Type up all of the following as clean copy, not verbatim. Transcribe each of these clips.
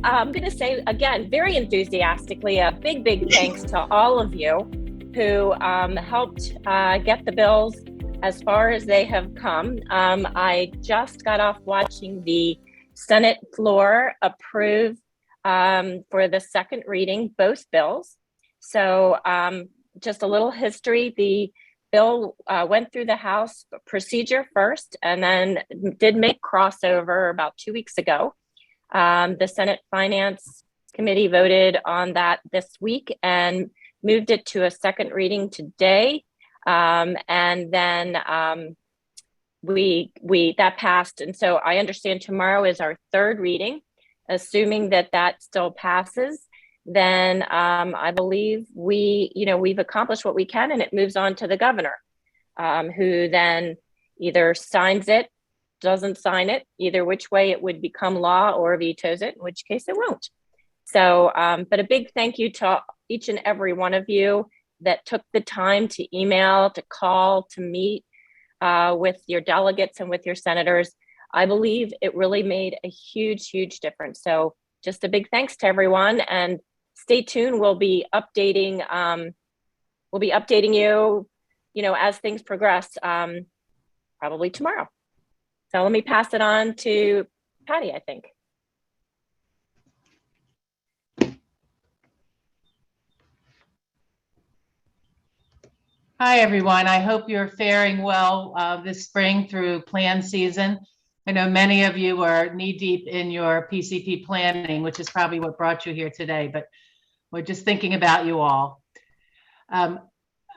I'm going to say, again, very enthusiastically, a big thanks to all of you who helped get the bills as far as they have come. I just got off watching the Senate floor approve for the second reading both bills. So just a little history. The bill went through the House procedure first and then did make crossover about 2 weeks ago. The Senate Finance Committee voted on that this week and moved it to a second reading today. And then that passed. And so I understand tomorrow is our third reading. Assuming that still passes, then I believe we've accomplished what we can, and it moves on to the governor, who then either signs it, doesn't sign it, either which way it would become law, or vetoes it, in which case it won't. So, but a big thank you to each and every one of you that took the time to email, to call, to meet with your delegates and with your senators. I believe it really made a huge difference. So just a big thanks to everyone, and stay tuned. We'll be updating you, as things progress, probably tomorrow. So let me pass it on to Patty, I think. Hi, everyone. I hope you're faring well this spring through plan season. I know many of you are knee-deep in your PCP planning, which is probably what brought you here today, but we're just thinking about you all.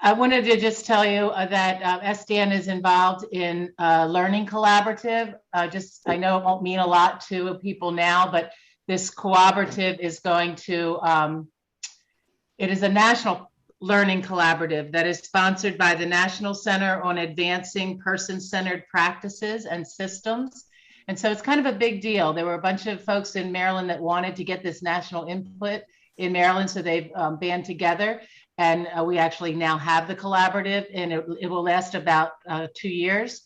I wanted to just tell you that SDAN is involved in a learning collaborative. I know it won't mean a lot to people now, but this cooperative is going to, it is a national learning collaborative that is sponsored by the National Center on Advancing Person-Centered Practices and Systems. And so it's kind of a big deal. There were a bunch of folks in Maryland that wanted to get this national input in Maryland, so they've band together. And we actually now have the collaborative, and it will last about 2 years.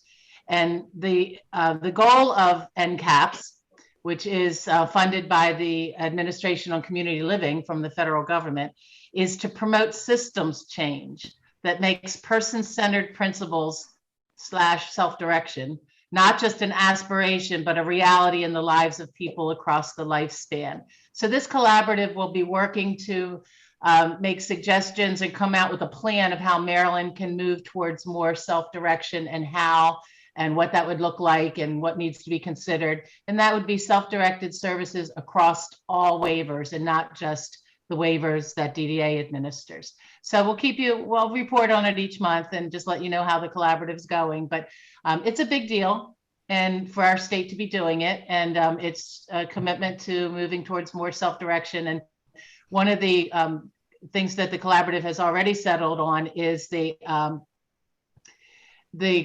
And the goal of NCAPS, which is funded by the Administration on Community Living from the federal government, is to promote systems change that makes person-centered principles / self-direction not just an aspiration, but a reality in the lives of people across the lifespan. So this collaborative will be working to make suggestions and come out with a plan of how Maryland can move towards more self-direction, and how and what that would look like and what needs to be considered. And that would be self-directed services across all waivers and not just the waivers that DDA administers. So we'll report on it each month and just let you know how the collaborative is going. But it's a big deal, and for our state to be doing it, and it's a commitment to moving towards more self-direction. And one of the things that the collaborative has already settled on is the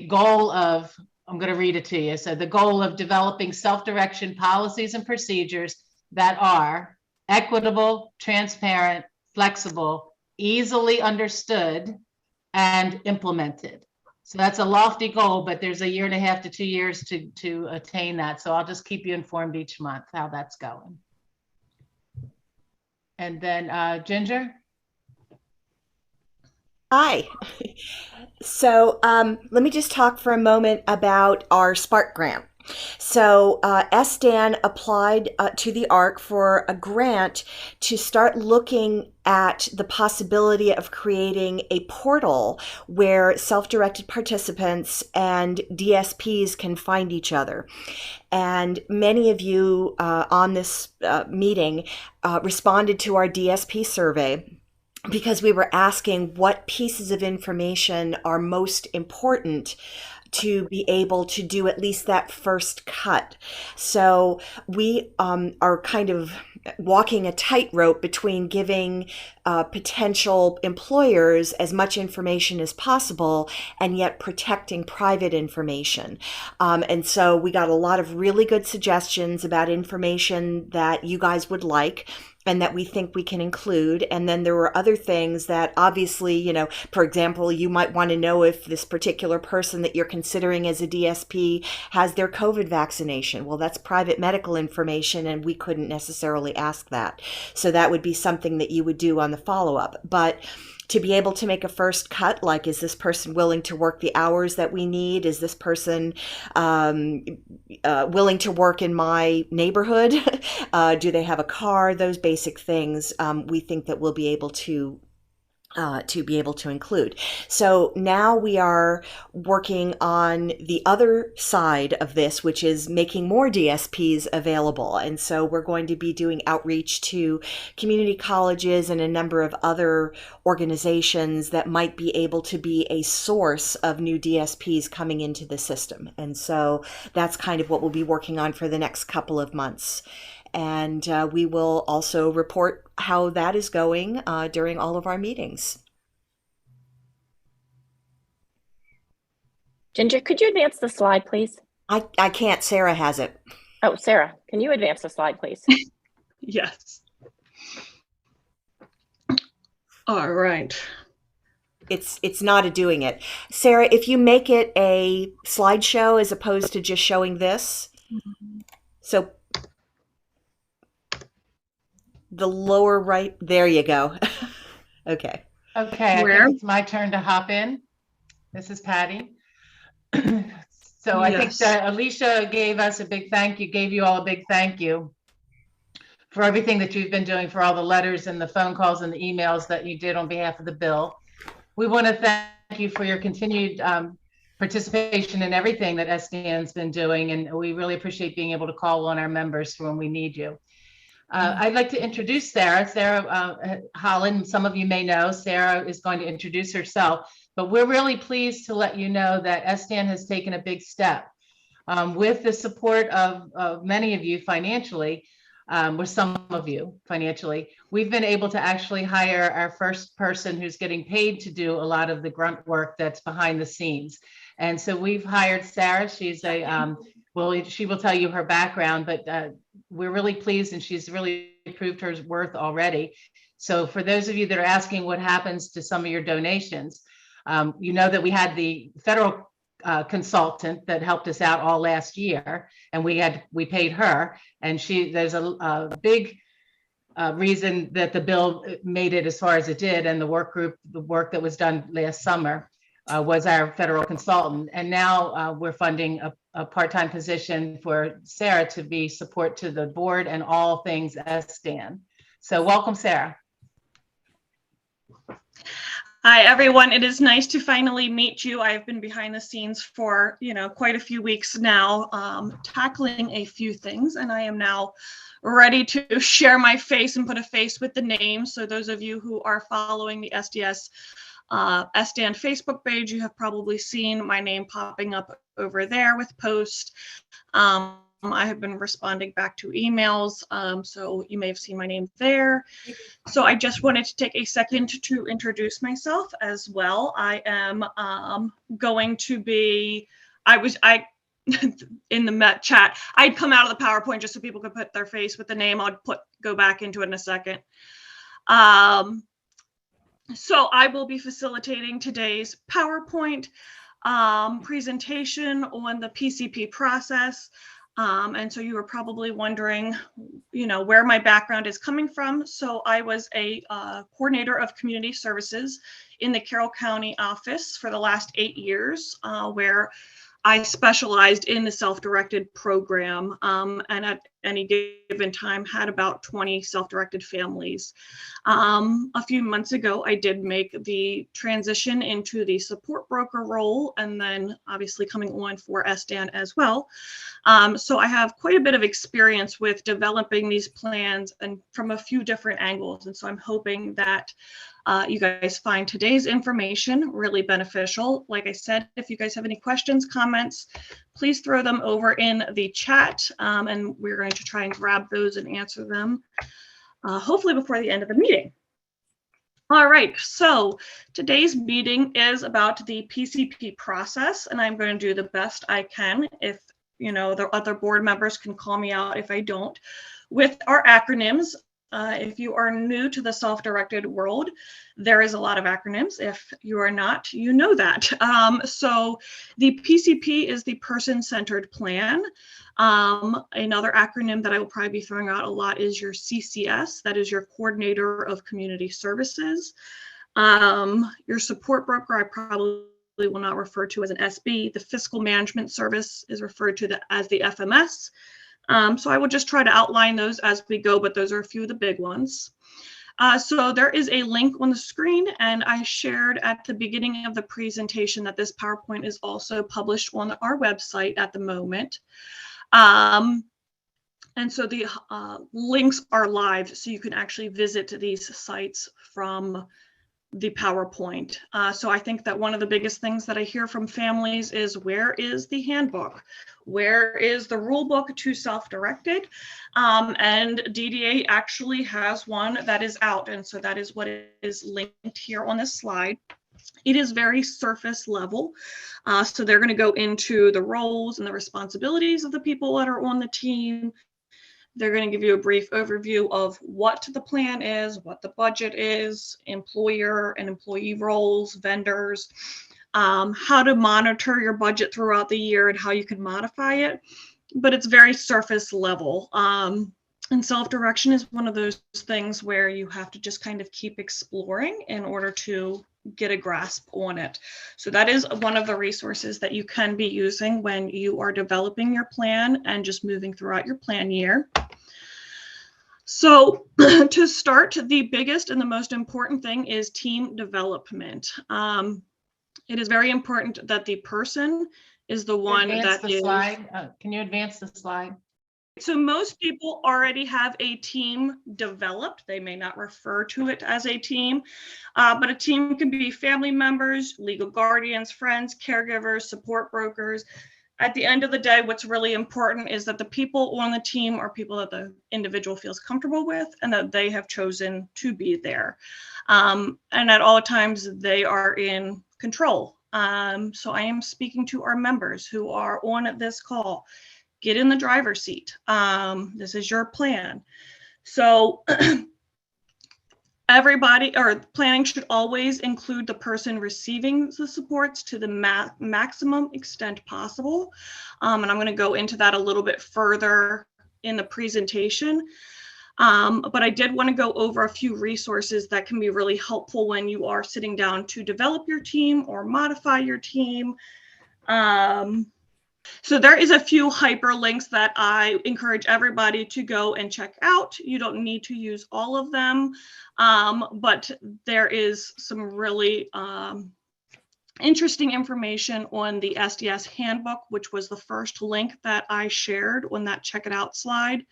goal of, I'm going to read it to you. So the goal of developing self-direction policies and procedures that are equitable, transparent, flexible, easily understood, and implemented. So that's a lofty goal, but there's 1.5 years to 2 years to attain that. So I'll just keep you informed each month how that's going. And then Ginger. Hi. So let me just talk for a moment about our Spark grant. So SDAN applied to the ARC for a grant to start looking at the possibility of creating a portal where self-directed participants and DSPs can find each other. And many of you on this meeting responded to our DSP survey, because we were asking what pieces of information are most important to be able to do at least that first cut. So we are kind of walking a tightrope between giving potential employers as much information as possible and yet protecting private information. And so we got a lot of really good suggestions about information that you guys would like. and that we think we can include. And then there were other things that obviously, for example, you might want to know if this particular person that you're considering as a DSP has their COVID vaccination. Well, that's private medical information, and we couldn't necessarily ask that. So that would be something that you would do on the follow-up. But to be able to make a first cut, like, is this person willing to work the hours that we need? Is this person willing to work in my neighborhood? Do they have a car? Those basic things we think that we'll be able to include. So now we are working on the other side of this, which is making more DSPs available. And so we're going to be doing outreach to community colleges and a number of other organizations that might be able to be a source of new DSPs coming into the system. And so that's kind of what we'll be working on for the next couple of months. And we will also report how that is going during all of our meetings. Ginger, could you advance the slide, please? I can't. Sarah has it. Oh, Sarah, can you advance the slide, please? Yes. All right. It's not doing it. Sarah, if you make it a slideshow as opposed to just showing this. So the lower right, there you go. Okay. Okay, I think it's my turn to hop in. This is Patty. So I think that Alicia gave us a big thank you, gave you all a big thank you for everything that you've been doing, for all the letters and the phone calls and the emails that you did on behalf of the bill. We want to thank you for your continued participation in everything that SDAN's been doing, and we really appreciate being able to call on our members when we need you. I'd like to introduce Sarah. Sarah Holland, some of you may know, Sarah is going to introduce herself, but we're really pleased to let you know that SDAN has taken a big step with the support of many of you financially, with some of you financially. We've been able to actually hire our first person who's getting paid to do a lot of the grunt work that's behind the scenes. And so we've hired Sarah. She's a, well, she will tell you her background, but we're really pleased, and she's really proved her worth already. So for those of you that are asking what happens to some of your donations, you know that we had the federal consultant that helped us out all last year, and we paid her, and there's a big reason that the bill made it as far as it did, and the work that was done last summer was our federal consultant. And now we're funding a part-time position for Sarah to be support to the board and all things SDAN. So welcome, Sarah. Hi, everyone. It is nice to finally meet you. I've been behind the scenes for, quite a few weeks now, tackling a few things, and I am now ready to share my face and put a face with the name. So those of you who are following the SDAN Facebook page, you have probably seen my name popping up over there with posts. I have been responding back to emails, so you may have seen my name there. So I just wanted to take a second to introduce myself as well. I am going to be, in the chat, I'd come out of the PowerPoint just so people could put their face with the name. I'll go back into it in a second. So I will be facilitating today's PowerPoint presentation on the PCP process. And so you were probably wondering, where my background is coming from. So I was a coordinator of community services in the Carroll County office for the last 8 years, where I specialized in the self-directed program, and at any given time had about 20 self-directed families. A few months ago, I did make the transition into the support broker role, and then obviously coming on for SDAN as well. So I have quite a bit of experience with developing these plans and from a few different angles. And so I'm hoping that you guys find today's information really beneficial. Like I said, if you guys have any questions, comments, please throw them over in the chat, and we're going to try and grab those and answer them, hopefully before the end of the meeting. All right, so today's meeting is about the PCP process, and I'm going to do the best I can. If the other board members can call me out if I don't, with our acronyms. If you are new to the self-directed world, there is a lot of acronyms. If you are not, you know that. So the PCP is the person-centered plan. Another acronym that I will probably be throwing out a lot is your CCS, that is your Coordinator of Community Services. Your support broker, I probably will not refer to as an SB. The Fiscal Management Service is referred to as the FMS. So I will just try to outline those as we go, but those are a few of the big ones. So there is a link on the screen, and I shared at the beginning of the presentation that this PowerPoint is also published on our website at the moment. And so the links are live, so you can actually visit these sites from the PowerPoint. So I think that one of the biggest things that I hear from families is, where is the handbook? Where is the rule book to self-directed? And DDA actually has one that is out. And so that is what is linked here on this slide. It is very surface level. So they're going to go into the roles and the responsibilities of the people that are on the team. They're going to give you a brief overview of what the plan is, what the budget is, employer and employee roles, vendors, how to monitor your budget throughout the year and how you can modify it. But it's very surface level. And self-direction is one of those things where you have to just kind of keep exploring in order to get a grasp on it. So that is one of the resources that you can be using when you are developing your plan and just moving throughout your plan year. So to start, the biggest and the most important thing is team development. It is very important that the person is the one that is. Can you advance the slide? So most people already have a team developed. They may not refer to it as a team, but a team can be family members, legal guardians, friends, caregivers, support brokers. At the end of the day, what's really important is that the people on the team are people that the individual feels comfortable with and that they have chosen to be there. And at all times, they are in control. So I am speaking to our members who are on this call. Get in the driver's seat. This is your plan. So everybody, or planning should always include the person receiving the supports to the maximum extent possible. And I'm going to go into that a little bit further in the presentation. But I did want to go over a few resources that can be really helpful when you are sitting down to develop your team or modify your team. So there is a few hyperlinks that I encourage everybody to go and check out. You don't need to use all of them, but there is some really interesting information on the SDS handbook, which was the first link that I shared on that check it out slide.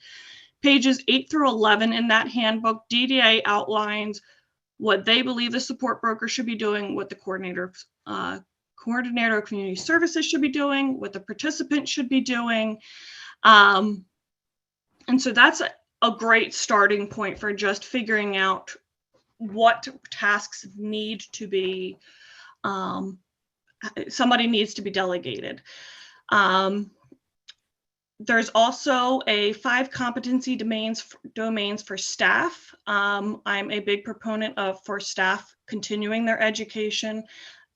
Pages 8 through 11 in that handbook, DDA outlines what they believe the support broker should be doing, what the coordinator of community services should be doing, what the participant should be doing. And so that's a great starting point for just figuring out what tasks need to be, somebody needs to be delegated. There's also a 5 competency domains for staff. I'm a big proponent of for staff continuing their education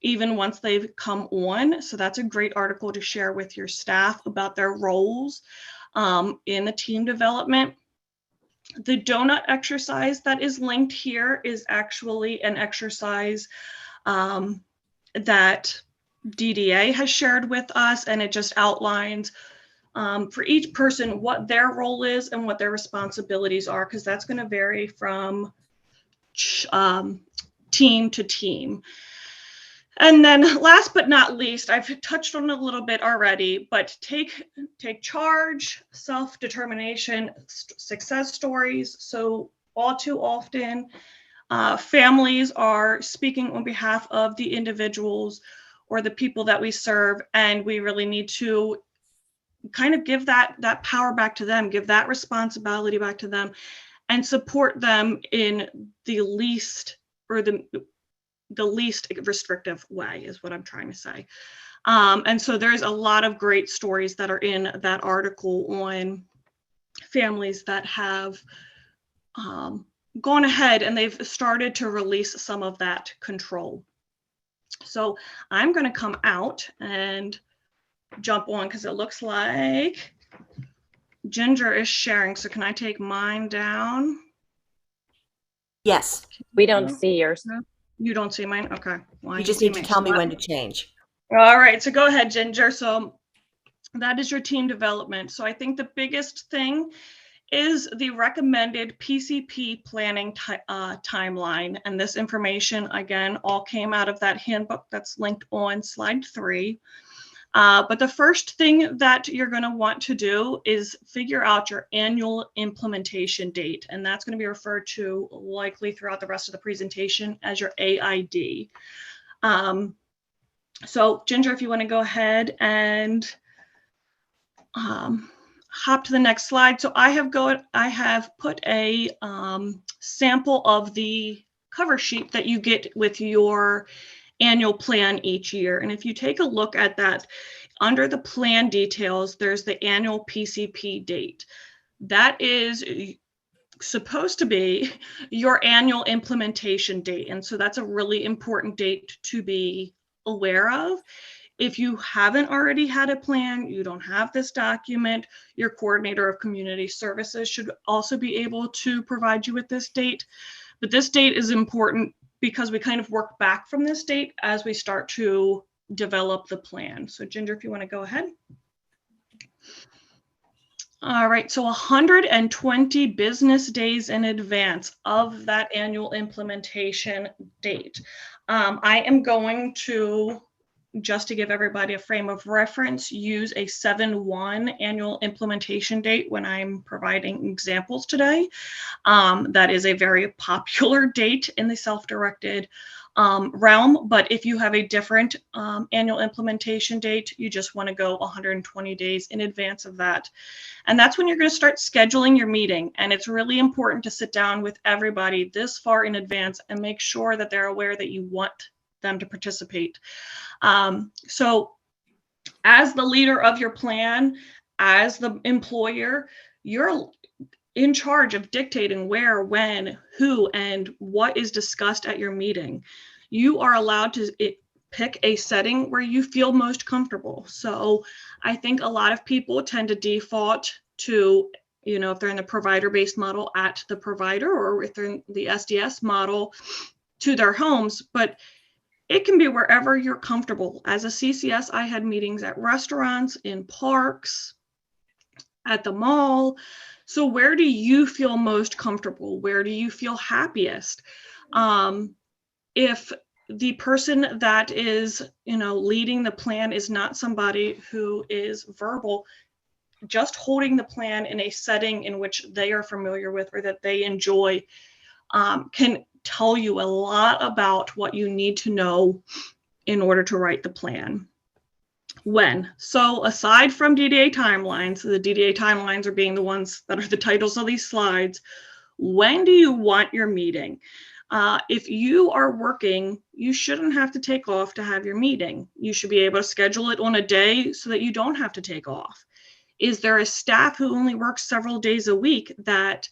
even once they've come on. So that's a great article to share with your staff about their roles in the team development. The donut exercise that is linked here is actually an exercise that DDA has shared with us, and it just outlines for each person what their role is and what their responsibilities are, because that's going to vary from team to team. And then last but not least, I've touched on it a little bit already, but take charge, self-determination, success stories. So all too often, families are speaking on behalf of the individuals or the people that we serve, and we really need to kind of give that power back to them, give that responsibility back to them, and support them in the least restrictive way is what I'm trying to say. And so there's a lot of great stories that are in that article on families that have gone ahead and they've started to release some of that control. So I'm going to come out and jump on because it looks like Ginger is sharing. So can I take mine down? Yes. We don't see yours. You don't see mine? Okay. Well, You just need to tell me when to change. All right. So go ahead, Ginger. So that is your team development. So I think the biggest thing is the recommended PCP planning timeline. And this information, again, all came out of that handbook that's linked on slide 3. But the first thing that you're going to want to do is figure out your annual implementation date. And that's going to be referred to likely throughout the rest of the presentation as your AID. So Ginger, if you want to go ahead and hop to the next slide. So I have put a sample of the cover sheet that you get with your annual plan each year. And if you take a look at that, under the plan details, there's the annual PCP date. That is supposed to be your annual implementation date. And so that's a really important date to be aware of. If you haven't already had a plan, you don't have this document, your coordinator of community services should also be able to provide you with this date. But this date is important because we kind of work back from this date as we start to develop the plan. So Ginger, if you want to go ahead. All right, so 120 business days in advance of that annual implementation date. I am going to, just to give everybody a frame of reference, use a 7/1 annual implementation date when I'm providing examples today. That is a very popular date in the self-directed realm, but if you have a different annual implementation date, you just want to go 120 days in advance of that. And that's when you're going to start scheduling your meeting. And it's really important to sit down with everybody this far in advance and make sure that they're aware that you want them to participate. So as the leader of your plan, as the employer, you're in charge of dictating where, when, who, and what is discussed at your meeting. You are allowed to pick a setting where you feel most comfortable. So I think a lot of people tend to default to, you know, if they're in the provider-based model, at the provider, or if they're in the SDS model, to their homes. But it can be wherever you're comfortable. As a CCS, I had meetings at restaurants, in parks, at the mall. So where do you feel most comfortable? Where do you feel happiest? If the person that is, you know, leading the plan is not somebody who is verbal, just holding the plan in a setting in which they are familiar with or that they enjoy can tell you a lot about what you need to know in order to write the plan. When? So aside from DDA timelines, the DDA timelines are being the ones that are the titles of these slides, when do you want your meeting? If you are working, you shouldn't have to take off to have your meeting. You should be able to schedule it on a day so that you don't have to take off. Is there a staff who only works several days a week that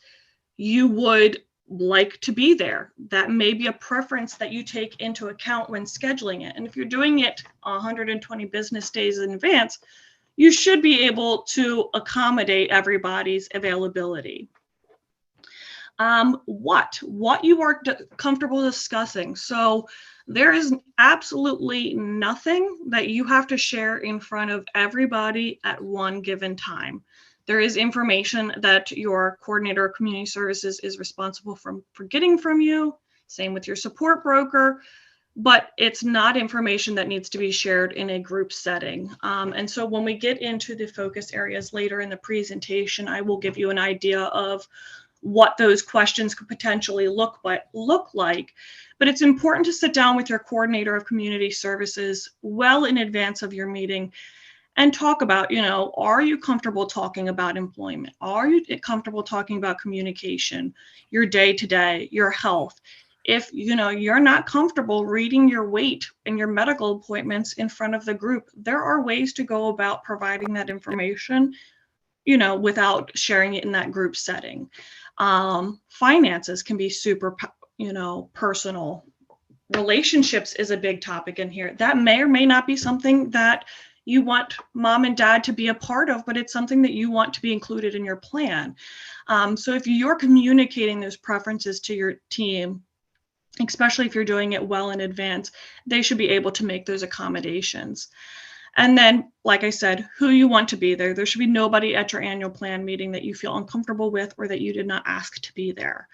you would like to be there? That may be a preference that you take into account when scheduling it. And if you're doing it 120 business days in advance, you should be able to accommodate everybody's availability. What you are comfortable discussing. So there is absolutely nothing that you have to share in front of everybody at one given time. There is information that your coordinator of community services is responsible for getting from you, same with your support broker, but it's not information that needs to be shared in a group setting. And so when we get into the focus areas later in the presentation, I will give you an idea of what those questions could potentially look like. But it's important to sit down with your coordinator of community services well in advance of your meeting and talk about, you know, are you comfortable talking about employment? Are you comfortable talking about communication, your day-to-day, your health? If, you know, you're not comfortable reading your weight and your medical appointments in front of the group, there are ways to go about providing that information, you know, without sharing it in that group setting. Finances can be super, personal. Relationships is a big topic in here. That may or may not be something that you want mom and dad to be a part of, but it's something that you want to be included in your plan. So if you're communicating those preferences to your team, especially if you're doing it well in advance, they should be able to make those accommodations. And then, like I said, who you want to be there. There should be nobody at your annual plan meeting that you feel uncomfortable with or that you did not ask to be there.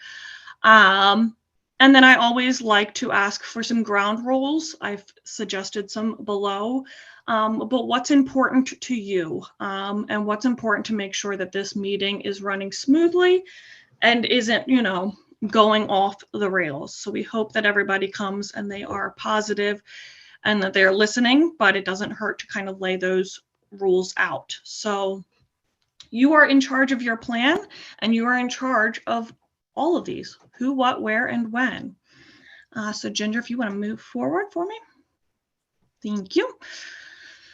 And then I always like to ask for some ground rules. I've suggested some below, but what's important to you, and what's important to make sure that this meeting is running smoothly and isn't, going off the rails. So we hope that everybody comes and they are positive and that they're listening, but it doesn't hurt to kind of lay those rules out. So you are in charge of your plan, and you are in charge of all of these: who, what, where, and when. So Ginger, if you want to move forward for me. Thank you.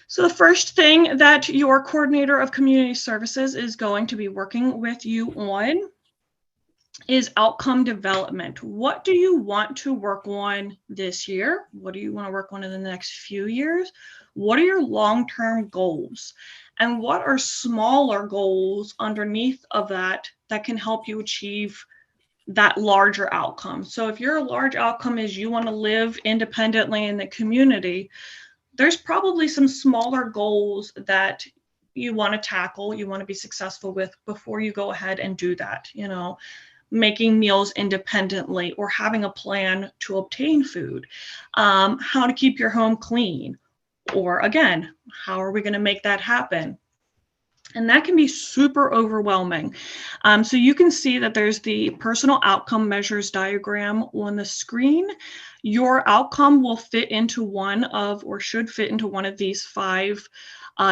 So the first thing that your coordinator of community services is going to be working with you on is outcome development. What do you want to work on this year? What do you want to work on in the next few years? What are your long-term goals? And what are smaller goals underneath of that can help you achieve that larger outcome? So if your large outcome is you want to live independently in the community, there's probably some smaller goals that you want to tackle, you want to be successful with before you go ahead and do that. Making meals independently, or having a plan to obtain food, how to keep your home clean, or again, how are we going to make that happen? And that can be super overwhelming. So you can see that there's the personal outcome measures diagram on the screen. Your outcome will fit into one of, or should fit into one of these 5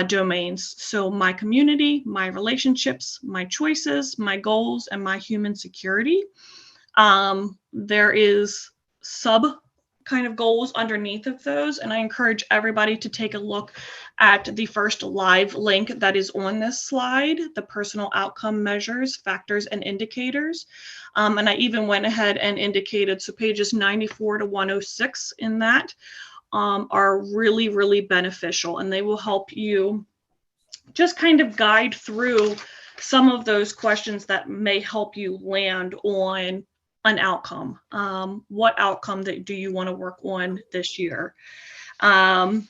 domains. So my community, my relationships, my choices, my goals, and my human security. There is sub kind of goals underneath of those, and I encourage everybody to take a look at the first live link that is on this slide, the personal outcome measures, factors, and indicators. And I even went ahead and indicated, so pages 94 to 106 in that are really, really beneficial, and they will help you just kind of guide through some of those questions that may help you land on an outcome. What outcome do you want to work on this year? And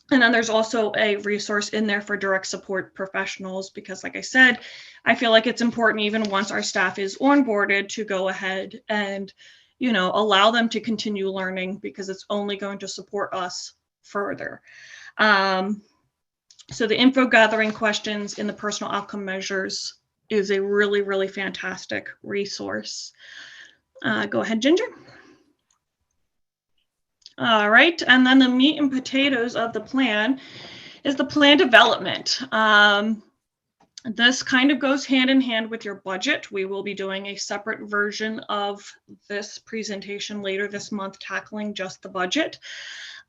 then there's also a resource in there for direct support professionals, because like I said, I feel like it's important, even once our staff is onboarded, to go ahead and allow them to continue learning, because it's only going to support us further. So the info gathering questions in the personal outcome measures is a really, really fantastic resource. Go ahead, Ginger. All right, and then the meat and potatoes of the plan is the plan development. This kind of goes hand in hand with your budget. We will be doing a separate version of this presentation later this month, tackling just the budget.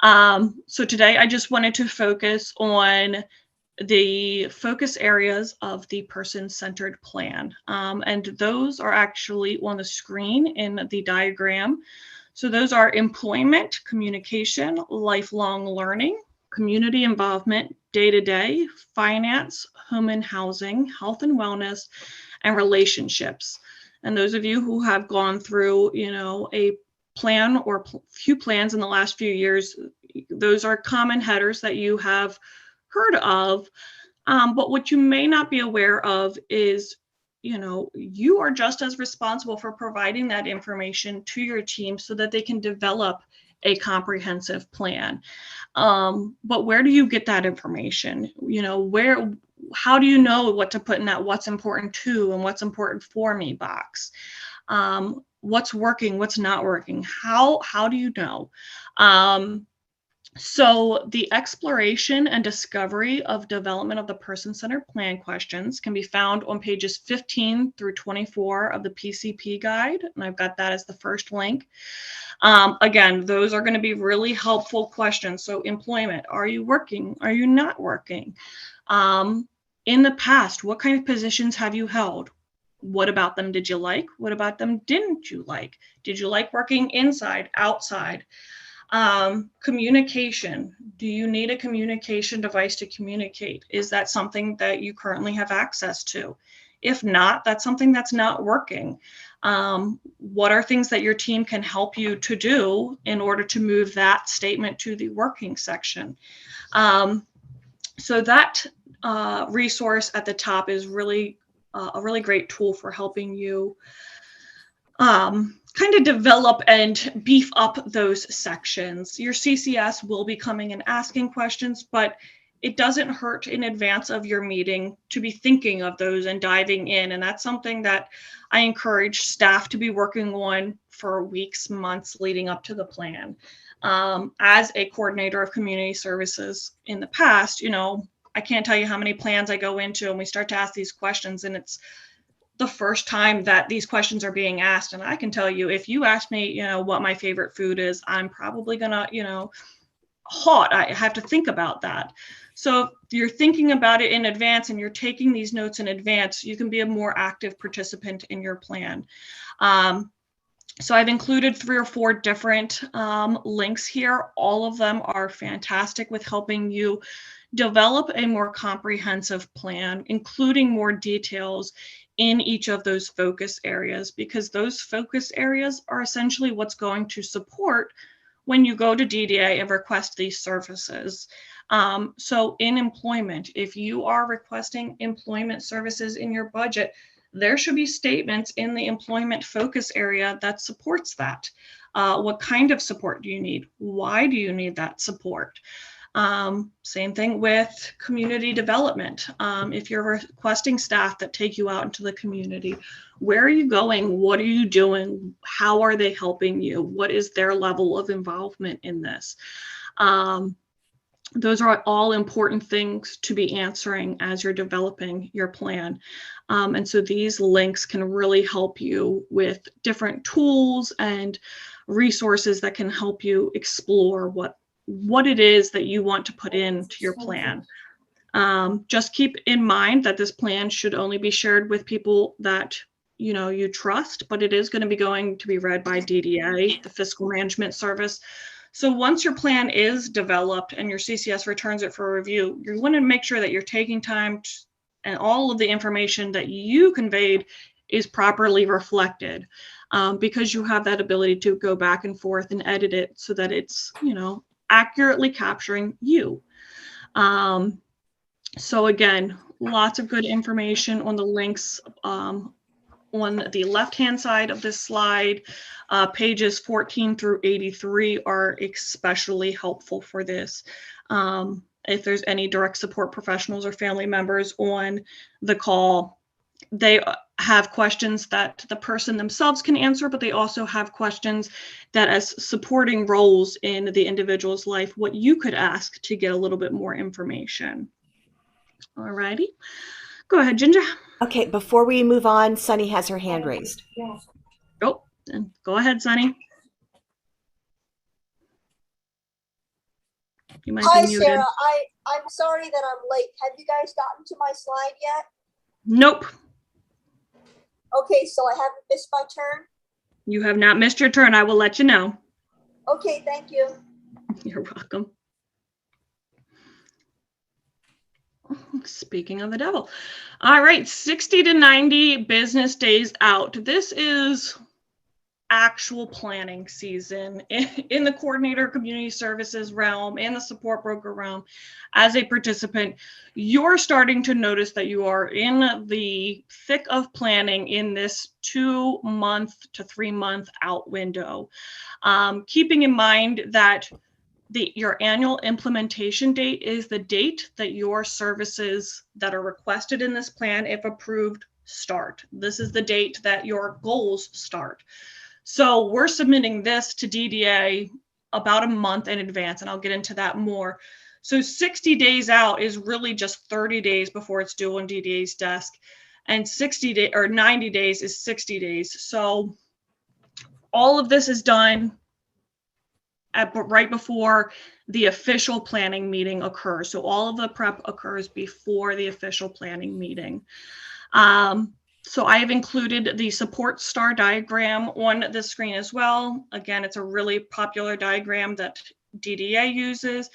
So today I just wanted to focus on the focus areas of the person-centered plan. And those are actually on the screen in the diagram. So those are employment, communication, lifelong learning, community involvement, day-to-day, finance, home and housing, health and wellness, and relationships. And those of you who have gone through, a plan or few plans in the last few years, those are common headers that you have heard of. But what you may not be aware of is, you are just as responsible for providing that information to your team so that they can develop a comprehensive plan. But where do you get that information? How do you know what to put in that what's important to and what's important for me box? What's working, what's not working? How do you know? So the exploration and discovery of development of the person-centered plan questions can be found on pages 15 through 24 of the PCP guide. And I've got that as the first link. Again, those are going to be really helpful questions. So employment, are you working? Are you not working? In the past, what kind of positions have you held? What about them did you like? What about them didn't you like? Did you like working inside, outside? Communication. Do you need a communication device to communicate? Is that something that you currently have access to? If not, that's something that's not working. What are things that your team can help you to do in order to move that statement to the working section? So that resource at the top is really a really great tool for helping you kind of develop and beef up those sections. Your CCS will be coming and asking questions, but it doesn't hurt in advance of your meeting to be thinking of those and diving in. And that's something that I encourage staff to be working on for weeks, months leading up to the plan. As a coordinator of community services in the past, you know, I can't tell you how many plans I go into and we start to ask these questions, and it's the first time that these questions are being asked. And I can tell you, if you ask me, you know, what my favorite food is, I'm probably gonna, you know, I have to think about that. So if you're thinking about it in advance and you're taking these notes in advance, you can be a more active participant in your plan. So I've included 3 or 4 different links here. All of them are fantastic with helping you develop a more comprehensive plan, including more details in each of those focus areas, because those focus areas are essentially what's going to support when you go to DDA and request these services. So in employment, if you are requesting employment services in your budget, there should be statements in the employment focus area that supports that. What kind of support do you need? Why do you need that support? Same thing with community development. If you're requesting staff that take you out into the community, where are you going? What are you doing? How are they helping you? What is their level of involvement in this? Those are all important things to be answering as you're developing your plan. And so these links can really help you with different tools and resources that can help you explore what it is that you want to put into your plan. Just keep in mind that this plan should only be shared with people that you trust, but it is going to be read by DDA, the Fiscal Management Service. So once your plan is developed and your CCS returns it for review, you want to make sure that you're taking time and all of the information that you conveyed is properly reflected, because you have that ability to go back and forth and edit it so that it's, accurately capturing you. So again, lots of good information on the links on the left-hand side of this slide. Pages 14 through 83 are especially helpful for this. If there's any direct support professionals or family members on the call, they have questions that the person themselves can answer, but they also have questions that, as supporting roles in the individual's life, what you could ask to get a little bit more information. All righty. Go ahead, Ginger. Okay, before we move on, Sunny has her hand raised. Oh, and go ahead, Sunny. You might Hi, be muted. Sarah. I'm sorry that I'm late. Have you guys gotten to my slide yet? Nope. Okay, so I haven't missed my turn? You have not missed your turn. I will let you know. Okay, thank you. You're welcome. Speaking of the devil. All right, 60 to 90 business days out. This is actual planning season in the coordinator community services realm and the support broker realm. As a participant, you're starting to notice that you are in the thick of planning in this 2-month to 3-month out window. Keeping in mind that your annual implementation date is the date that your services that are requested in this plan, if approved, start. This is the date that your goals start. So we're submitting this to DDA about a month in advance, and I'll get into that more. So 60 days out is really just 30 days before it's due on DDA's desk, and 90 days is 60 days. So all of this is done right before the official planning meeting occurs. So all of the prep occurs before the official planning meeting. So I have included the support star diagram on the screen as well. Again, it's a really popular diagram that DDA uses,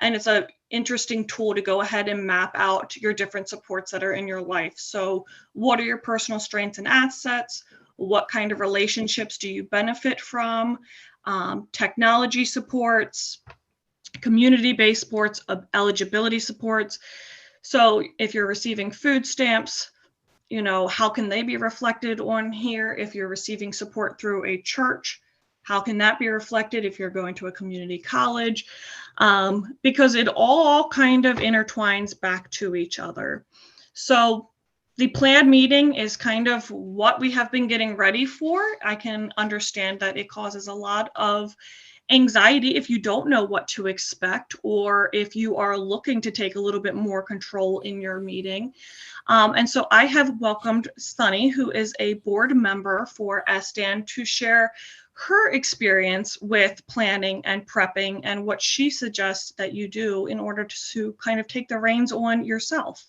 and it's an interesting tool to go ahead and map out your different supports that are in your life. So what are your personal strengths and assets? What kind of relationships do you benefit from? Technology supports, community-based supports, eligibility supports. So if you're receiving food stamps, you know, how can they be reflected on here? If you're receiving support through a church, how can that be reflected if you're going to a community college? Because it all kind of intertwines back to each other. So the planned meeting is kind of what we have been getting ready for. I can understand that it causes a lot of anxiety if you don't know what to expect, or if you are looking to take a little bit more control in your meeting. And so I have welcomed Sunny, who is a board member for SDAN, to share her experience with planning and prepping and what she suggests that you do in order to kind of take the reins on yourself.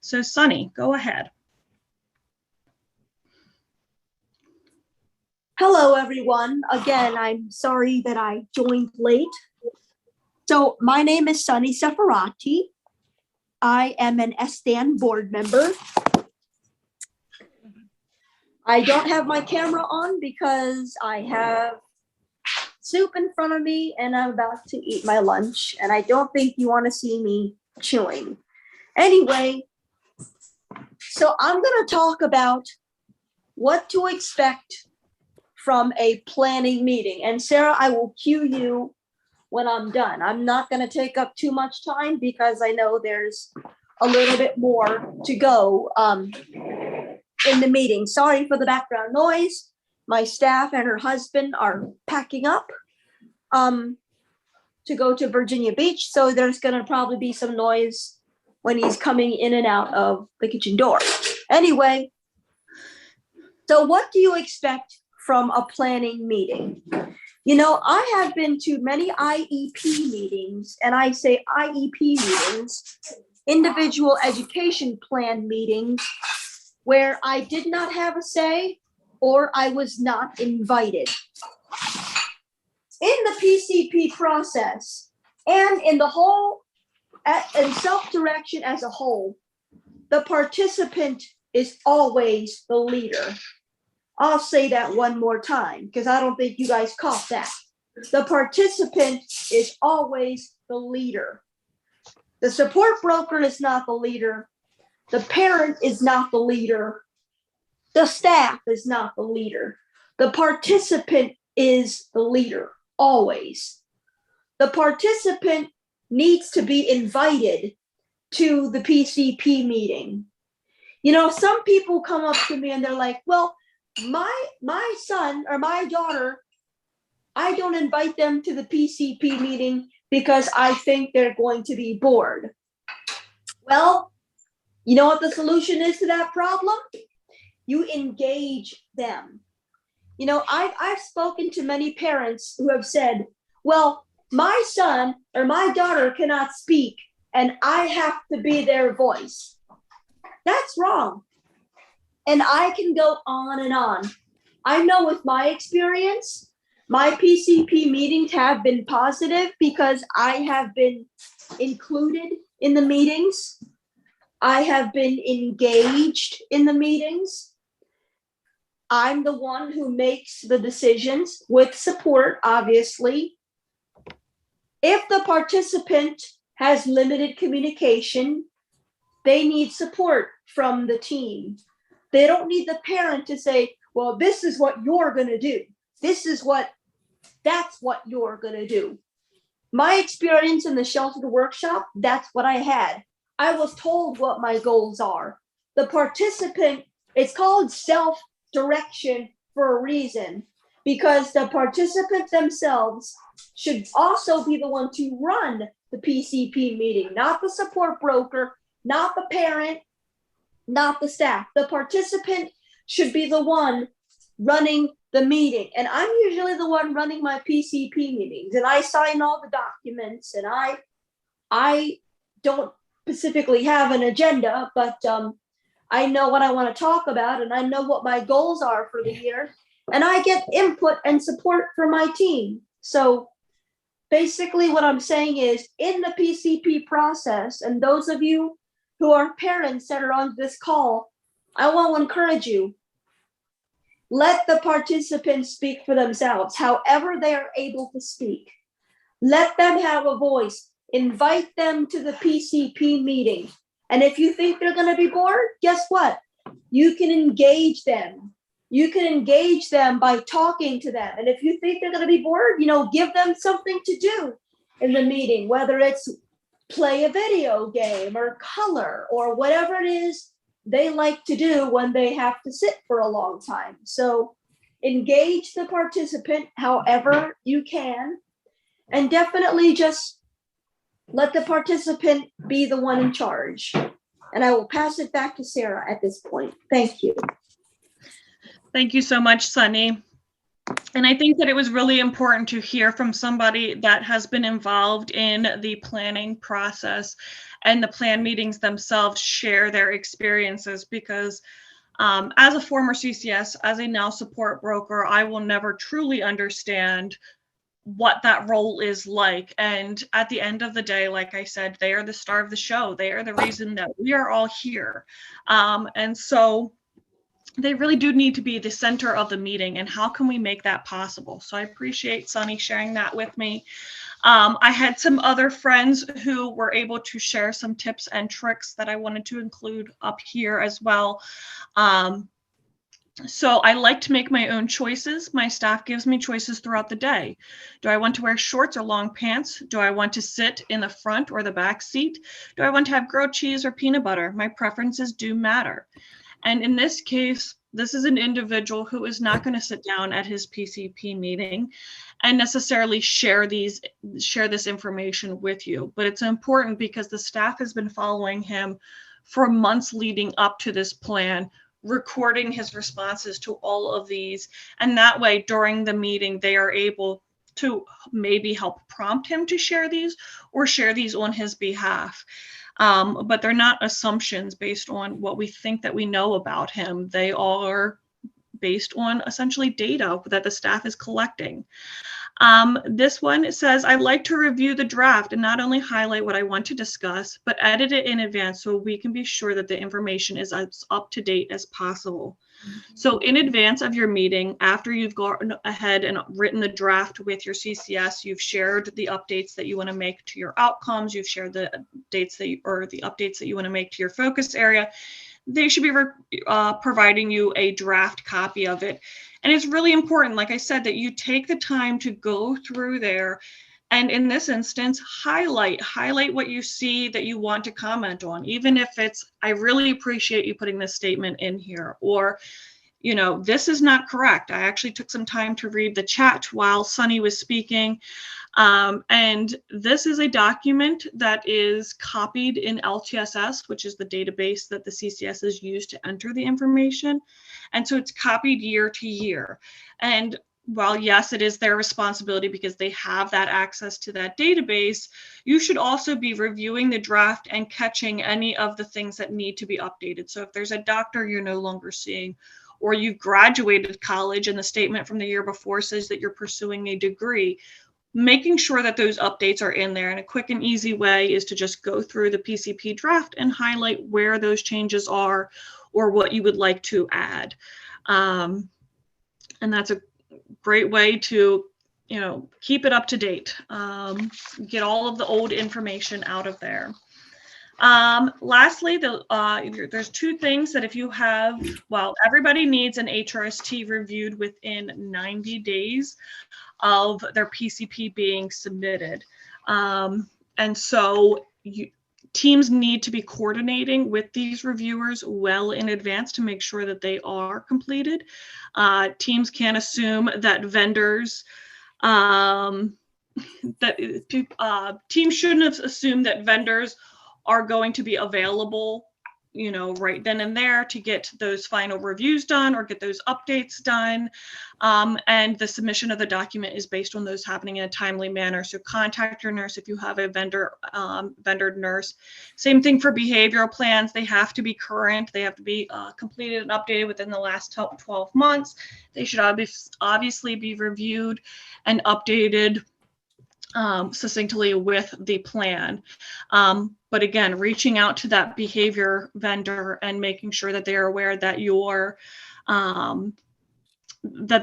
So Sunny, go ahead. Hello, everyone. Again, I'm sorry that I joined late. So my name is Sunny Sefarati. I am an SDAN board member. I don't have my camera on because I have soup in front of me and I'm about to eat my lunch, and I don't think you want to see me chewing. Anyway, so I'm going to talk about what to expect from a planning meeting. And Sarah, I will cue you when I'm done. I'm not going to take up too much time because I know there's a little bit more to go in the meeting. Sorry for the background noise. My staff and her husband are packing up to go to Virginia Beach. So there's going to probably be some noise when he's coming in and out of the kitchen door. Anyway, so what do you expect from a planning meeting? You know, I have been to many IEP meetings, and I say IEP meetings, individual education plan meetings, where I did not have a say or I was not invited. In the PCP process and in the whole, and self-direction as a whole, the participant is always the leader. I'll say that one more time because I don't think you guys caught that. The participant is always the leader. The support broker is not the leader. The parent is not the leader. The staff is not the leader. The participant is the leader, always. The participant needs to be invited to the PCP meeting. You know, some people come up to me and they're like, well, my son or my daughter, I don't invite them to the PCP meeting because I think they're going to be bored. Well, you know what the solution is to that problem? You engage them. You know, I've spoken to many parents who have said, well, my son or my daughter cannot speak and I have to be their voice. That's wrong. And I can go on and on. I know with my experience, my PCP meetings have been positive because I have been included in the meetings. I have been engaged in the meetings. I'm the one who makes the decisions with support, obviously. If the participant has limited communication, they need support from the team. They don't need the parent to say, well, this is what you're going to do. That's what you're going to do. My experience in the sheltered workshop, that's what I had. I was told what my goals are. The participant, it's called self-direction for a reason, because the participant themselves should also be the one to run the PCP meeting, not the support broker, not the parent, not the staff. The participant should be the one running the meeting. And I'm usually the one running my PCP meetings, and I sign all the documents, and I don't specifically have an agenda, but I know what I want to talk about, and I know what my goals are for the year, and I get input and support from my team. So basically what I'm saying is, in the PCP process, and those of you who are parents that are on this call, I want to encourage you. Let the participants speak for themselves, however they are able to speak. Let them have a voice. Invite them to the PCP meeting. And if you think they're going to be bored, guess what? You can engage them. You can engage them by talking to them. And if you think they're going to be bored, give them something to do in the meeting, whether it's play a video game or color or whatever it is they like to do when they have to sit for a long time. So engage the participant however you can, and definitely just let the participant be the one in charge. And I will pass it back to Sarah at this point. Thank you. Thank you so much, Sunny. And I think that it was really important to hear from somebody that has been involved in the planning process and the plan meetings themselves share their experiences, because as a former CCS, as a now support broker, I will never truly understand what that role is like. And at the end of the day, like I said, they are the star of the show. They are the reason that we are all here. And so they really do need to be the center of the meeting, and how can we make that possible? So I appreciate Sunny sharing that with me. I had some other friends who were able to share some tips and tricks that I wanted to include up here as well. So I like to make my own choices. My staff gives me choices throughout the day. Do I want to wear shorts or long pants? Do I want to sit in the front or the back seat? Do I want to have grilled cheese or peanut butter? My preferences do matter. And in this case, this is an individual who is not going to sit down at his PCP meeting and necessarily share this information with you. But it's important because the staff has been following him for months leading up to this plan, recording his responses to all of these. And that way, during the meeting, they are able to maybe help prompt him to share these or share these on his behalf. But they're not assumptions based on what we think that we know about him. They are based on essentially data that the staff is collecting. This one says, I like to review the draft and not only highlight what I want to discuss, but edit it in advance so we can be sure that the information is as up to date as possible. So in advance of your meeting, after you've gone ahead and written the draft with your CCS, you've shared the updates that you want to make to your outcomes, you've shared the dates the updates that you want to make to your focus area, they should be providing you a draft copy of it. And it's really important, like I said, that you take the time to go through there. And in this instance, highlight what you see that you want to comment on, even if it's, I really appreciate you putting this statement in here, or, this is not correct. I actually took some time to read the chat while Sunny was speaking. And this is a document that is copied in LTSS, which is the database that the CCS is used to enter the information. And so it's copied year to year. And while yes, it is their responsibility because they have that access to that database, you should also be reviewing the draft and catching any of the things that need to be updated. So if there's a doctor you're no longer seeing, or you've graduated college and the statement from the year before says that you're pursuing a degree, making sure that those updates are in there. And a quick and easy way is to just go through the PCP draft and highlight where those changes are or what you would like to add. And that's a great way to, keep it up to date, get all of the old information out of there. Lastly, there's two things that if you have, everybody needs an HRST reviewed within 90 days of their PCP being submitted. And so teams need to be coordinating with these reviewers well in advance to make sure that they are completed. Teams can't assume that vendors, teams shouldn't have assumed that vendors are going to be available right then and there to get those final reviews done or get those updates done. And the submission of the document is based on those happening in a timely manner. So contact your nurse if you have a vendor nurse. Same thing for behavioral plans. They have to be current. They have to be completed and updated within the last 12 months. They should obviously be reviewed and updated succinctly with the plan. But again, reaching out to that behavior vendor and making sure that they're aware that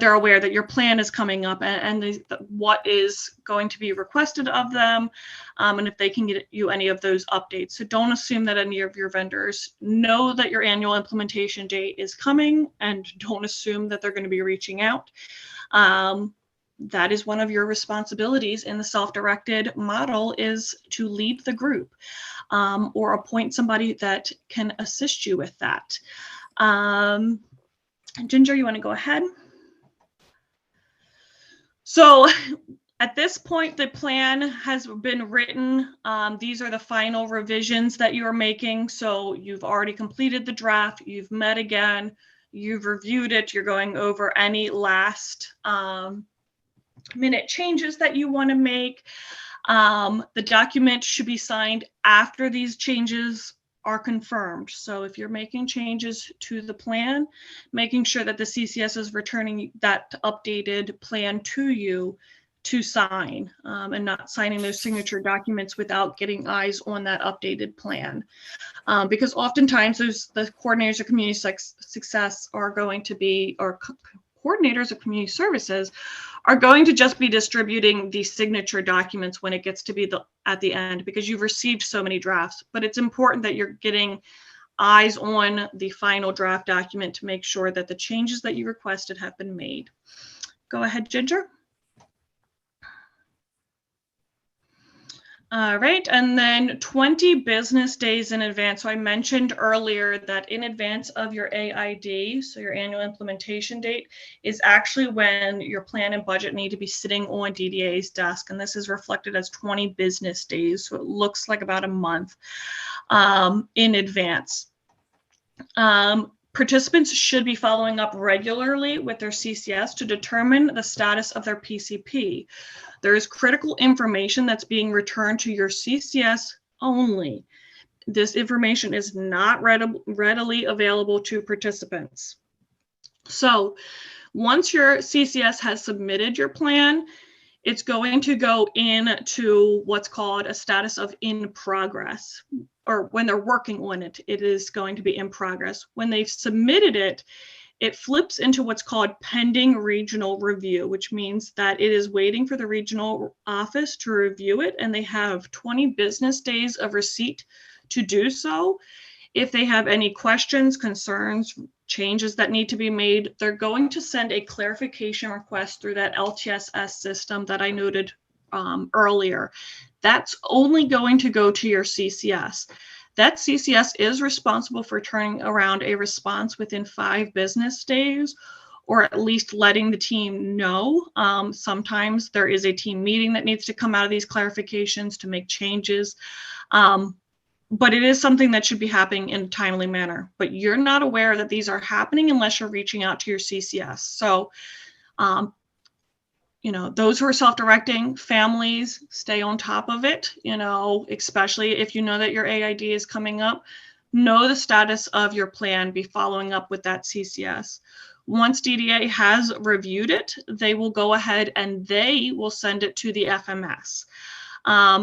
they're aware that your plan is coming up and what is going to be requested of them, and if they can get you any of those updates. So don't assume that any of your vendors know that your annual implementation date is coming, and don't assume that they're going to be reaching out. That is one of your responsibilities in the self-directed model, is to lead the group or appoint somebody that can assist you with that. Ginger, you want to go ahead? So at this point, the plan has been written. These are the final revisions that you are making. So you've already completed the draft, you've met again, you've reviewed it, you're going over any last minute changes that you want to make. The document should be signed after these changes are confirmed. So if you're making changes to the plan, making sure that the CCS is returning that updated plan to you to sign, and not signing those signature documents without getting eyes on that updated plan. Because oftentimes the coordinators of community success are going to be, or coordinators of community services are going to just be distributing the signature documents when it gets to be at the end, because you've received so many drafts. But it's important that you're getting eyes on the final draft document to make sure that the changes that you requested have been made. Go ahead, Ginger. All right, and then 20 business days in advance. So I mentioned earlier that in advance of your AID, so your annual implementation date, is actually when your plan and budget need to be sitting on DDA's desk. And this is reflected as 20 business days. So it looks like about a month in advance. Participants should be following up regularly with their CCS to determine the status of their PCP. There is critical information that's being returned to your CCS only. This information is not readily available to participants. So once your CCS has submitted your plan, it's going to go into what's called a status of in progress, or when they're working on it, it is going to be in progress. When they've submitted it, it flips into what's called pending regional review, which means that it is waiting for the regional office to review it, and they have 20 business days of receipt to do so. If they have any questions, concerns, changes that need to be made, they're going to send a clarification request through that LTSS system that I noted earlier. That's only going to go to your CCS. That CCS is responsible for turning around a response within 5 business days, or at least letting the team know. Sometimes there is a team meeting that needs to come out of these clarifications to make changes. But it is something that should be happening in a timely manner. But you're not aware that these are happening unless you're reaching out to your CCS. So, those who are self-directing, families, stay on top of it, especially if you know that your AID is coming up. Know the status of your plan, be following up with that CCS. Once DDA has reviewed it, they will go ahead and they will send it to the FMS.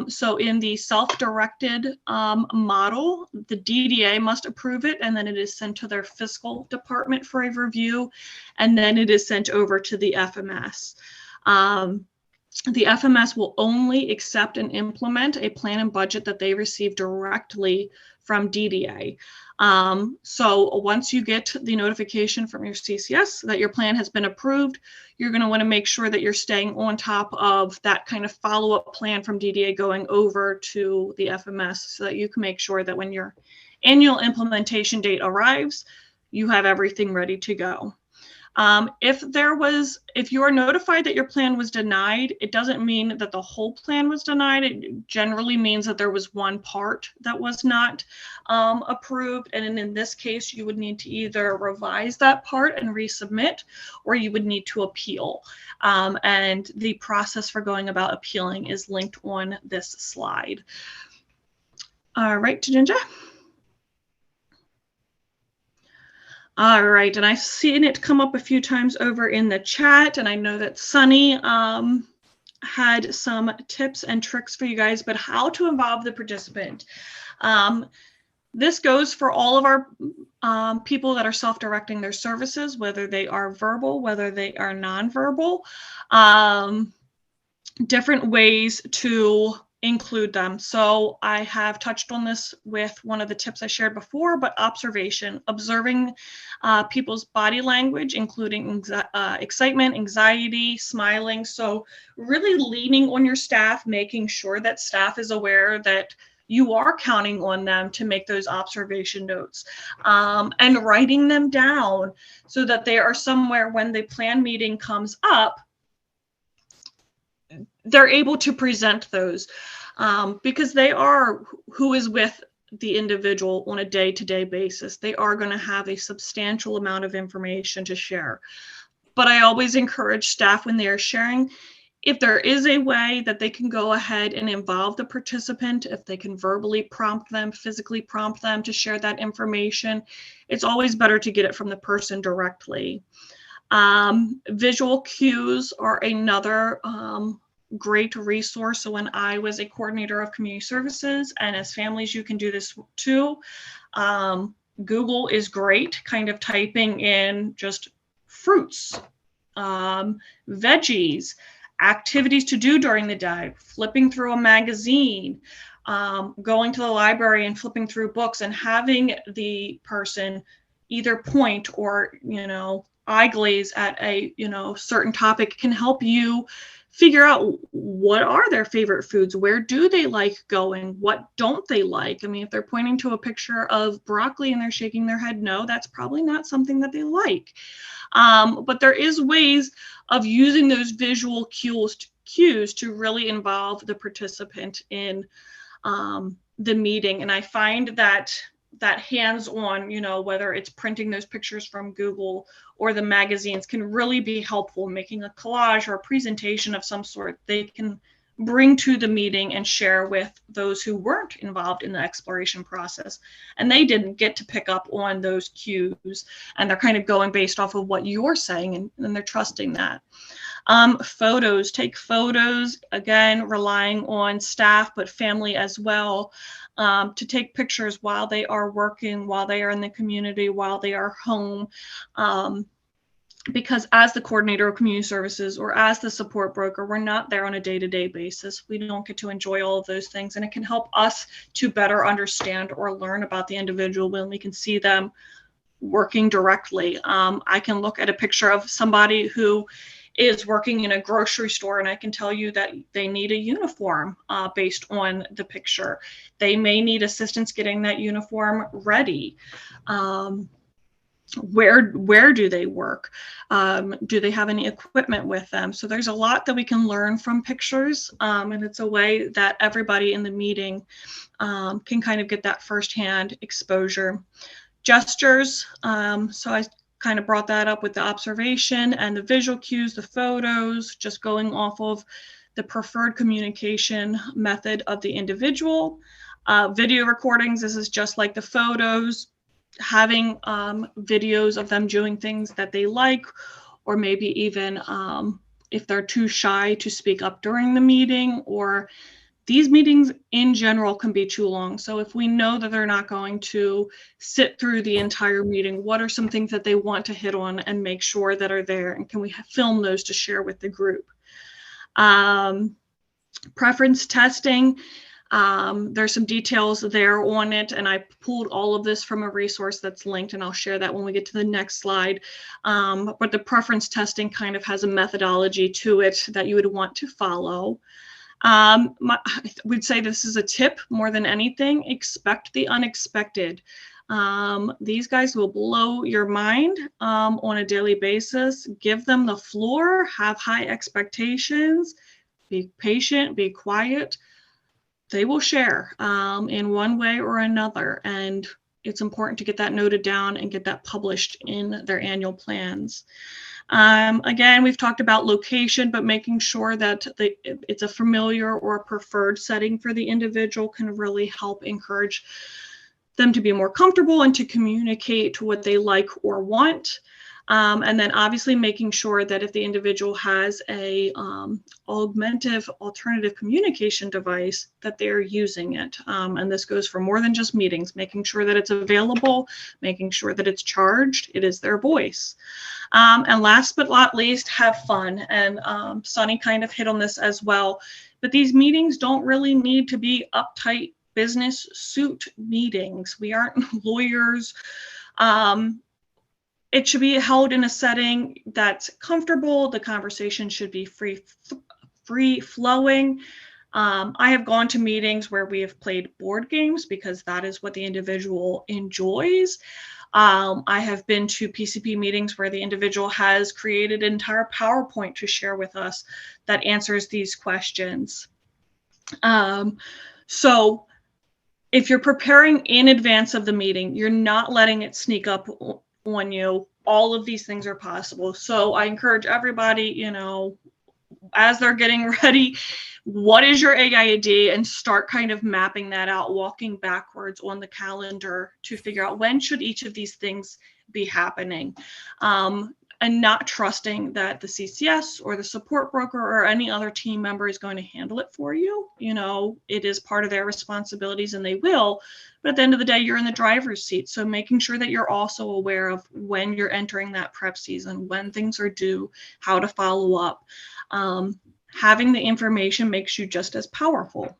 So in the self-directed model, the DDA must approve it, and then it is sent to their fiscal department for a review, and then it is sent over to the FMS. The FMS will only accept and implement a plan and budget that they receive directly from DDA. So once you get the notification from your CCS that your plan has been approved, you're going to want to make sure that you're staying on top of that kind of follow-up plan from DDA going over to the FMS, so that you can make sure that when your annual implementation date arrives, you have everything ready to go. If you are notified that your plan was denied, it doesn't mean that the whole plan was denied. It generally means that there was one part that was not approved. And in this case, you would need to either revise that part and resubmit, or you would need to appeal. And the process for going about appealing is linked on this slide. All right, Ginger. All right, and I've seen it come up a few times over in the chat, and I know that Sunny had some tips and tricks for you guys, but how to involve the participant. This goes for all of our people that are self-directing their services, whether they are verbal, whether they are nonverbal, different ways to include them. So I have touched on this with one of the tips I shared before, but observation, observing people's body language, including excitement, anxiety, smiling. So really leaning on your staff, making sure that staff is aware that you are counting on them to make those observation notes, and writing them down so that they are somewhere when the plan meeting comes up, they're able to present those, because they are who is with the individual on a day-to-day basis. They are going to have a substantial amount of information to share. But I always encourage staff when they are sharing, if there is a way that they can go ahead and involve the participant, if they can verbally prompt them, physically prompt them to share that information, it's always better to get it from the person directly. Visual cues are another great resource. So when I was a coordinator of community services, and as families, you can do this too. Google is great, kind of typing in just fruits, veggies, activities to do during the day, flipping through a magazine, going to the library and flipping through books, and having the person either point or, eye glaze at a, certain topic can help you figure out what are their favorite foods, where do they like going, what don't they like. I mean, if they're pointing to a picture of broccoli and they're shaking their head no, that's probably not something that they like. But there is ways of using those visual cues to really involve the participant in the meeting. And I find that hands-on, whether it's printing those pictures from Google or the magazines, can really be helpful in making a collage or a presentation of some sort they can bring to the meeting and share with those who weren't involved in the exploration process. And they didn't get to pick up on those cues, and they're kind of going based off of what you're saying, and they're trusting that. Photos, take photos, again, relying on staff, but family as well, to take pictures while they are working, while they are in the community, while they are home. Because as the coordinator of community services or as the support broker, we're not there on a day-to-day basis. We don't get to enjoy all of those things, and it can help us to better understand or learn about the individual when we can see them working directly. I can look at a picture of somebody who is working in a grocery store, and I can tell you that they need a uniform based on the picture. They may need assistance getting that uniform ready. Where do they work? Do they have any equipment with them? So there's a lot that we can learn from pictures, and it's a way that everybody in the meeting can kind of get that firsthand exposure. Gestures, so I kind of brought that up with the observation and the visual cues, the photos, just going off of the preferred communication method of the individual. Video recordings, this is just like the photos, having videos of them doing things that they like, or maybe even if they're too shy to speak up during the meeting, or these meetings in general can be too long. So if we know that they're not going to sit through the entire meeting, what are some things that they want to hit on and make sure that are there? And can we film those to share with the group? Preference testing. There's some details there on it, and I pulled all of this from a resource that's linked, and I'll share that when we get to the next slide. But the preference testing kind of has a methodology to it that you would want to follow. I would say this is a tip more than anything. Expect the unexpected. These guys will blow your mind on a daily basis. Give them the floor, have high expectations, be patient, be quiet. They will share in one way or another. And it's important to get that noted down and get that published in their annual plans. Again, we've talked about location, but making sure that it's a familiar or preferred setting for the individual can really help encourage them to be more comfortable and to communicate what they like or want. And then obviously making sure that if the individual has a augmentative alternative communication device, that they're using it. And this goes for more than just meetings, making sure that it's available, making sure that it's charged, it is their voice. And last but not least, have fun. And Sunny kind of hit on this as well, but these meetings don't really need to be uptight business suit meetings. We aren't lawyers. It should be held in a setting that's comfortable. The conversation should be free flowing. I have gone to meetings where we have played board games because that is what the individual enjoys. I have been to PCP meetings where the individual has created an entire PowerPoint to share with us that answers these questions. So if you're preparing in advance of the meeting, you're not letting it sneak up on you. All of these things are possible. So I encourage everybody, as they're getting ready, what is your AID, and start kind of mapping that out, walking backwards on the calendar to figure out when should each of these things be happening. And not trusting that the CCS or the support broker or any other team member is going to handle it for you. It is part of their responsibilities and they will, but at the end of the day, you're in the driver's seat. So making sure that you're also aware of when you're entering that prep season, when things are due, how to follow up. Having the information makes you just as powerful.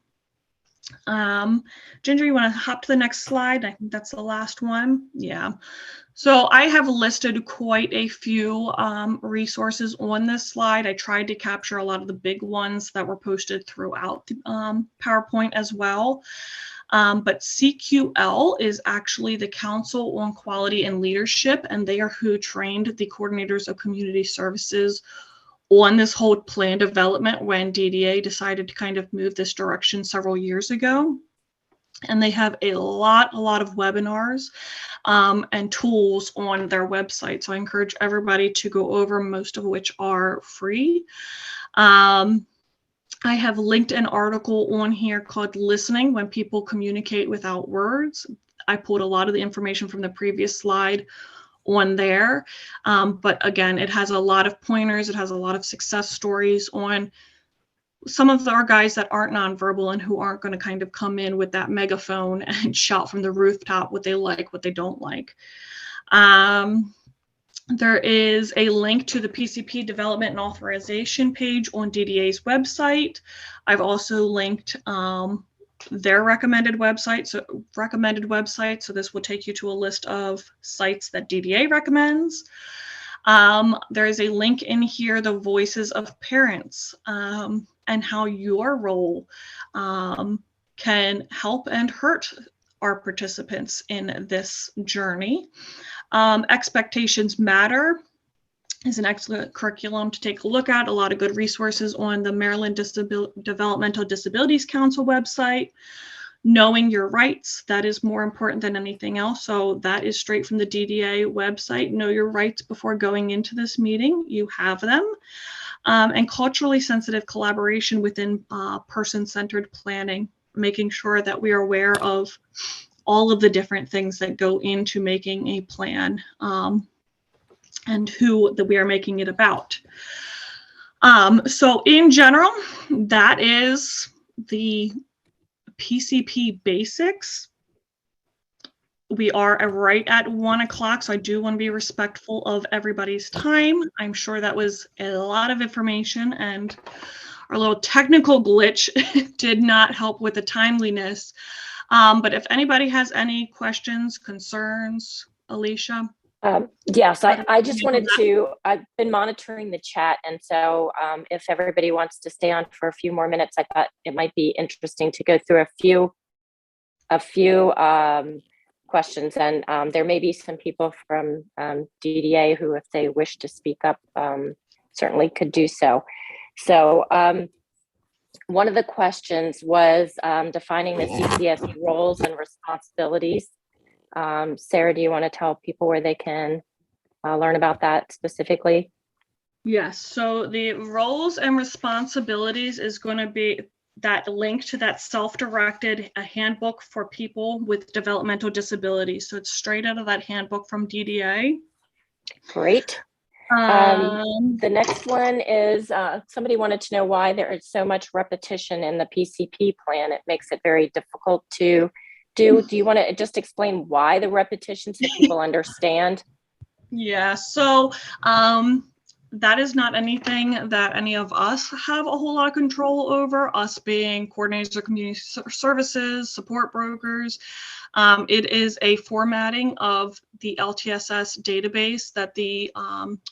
Ginger, you want to hop to the next slide? I think that's the last one. Yeah. So I have listed quite a few resources on this slide. I tried to capture a lot of the big ones that were posted throughout the PowerPoint as well. But CQL is actually the Council on Quality and Leadership, and they are who trained the coordinators of community services on this whole plan development when DDA decided to kind of move this direction several years ago. And they have a lot of webinars and tools on their website. So I encourage everybody to go over, most of which are free. I have linked an article on here called Listening When People Communicate Without Words. I pulled a lot of the information from the previous slide on there. But again, it has a lot of pointers. It has a lot of success stories on some of our guys that aren't nonverbal and who aren't going to kind of come in with that megaphone and shout from the rooftop what they like, what they don't like. There is a link to the PCP development and authorization page on DDA's website. I've also linked their recommended website. So this will take you to a list of sites that DDA recommends. There is a link in here, the voices of parents, and how your role can help and hurt our participants in this journey. Expectations Matter is an excellent curriculum to take a look at. A lot of good resources on the Maryland Developmental Disabilities Council website. Knowing your rights, that is more important than anything else. So that is straight from the DDA website. Know your rights before going into this meeting. You have them. And culturally sensitive collaboration within person-centered planning, making sure that we are aware of all of the different things that go into making a plan and who that we are making it about. So in general, that is the PCP basics. We are right at 1 o'clock, so I do want to be respectful of everybody's time. I'm sure that was a lot of information, and our little technical glitch did not help with the timeliness. But if anybody has any questions, concerns, Alicia? Yes, I just wanted to, I've been monitoring the chat. And so if everybody wants to stay on for a few more minutes, I thought it might be interesting to go through a few questions. And there may be some people from DDA who, if they wish to speak up, certainly could do so. So one of the questions was defining the CCS roles and responsibilities. Sarah, do you want to tell people where they can learn about that specifically? Yes, so the roles and responsibilities is going to be that link to that self-directed handbook for people with developmental disabilities. So it's straight out of that handbook from DDA. Great. The next one is somebody wanted to know why there is so much repetition in the PCP plan. It makes it very difficult to do. Do you want to just explain why the repetition so people understand? Yeah, so that is not anything that any of us have a whole lot of control over, us being coordinators of community services, support brokers. It is a formatting of the LTSS database that the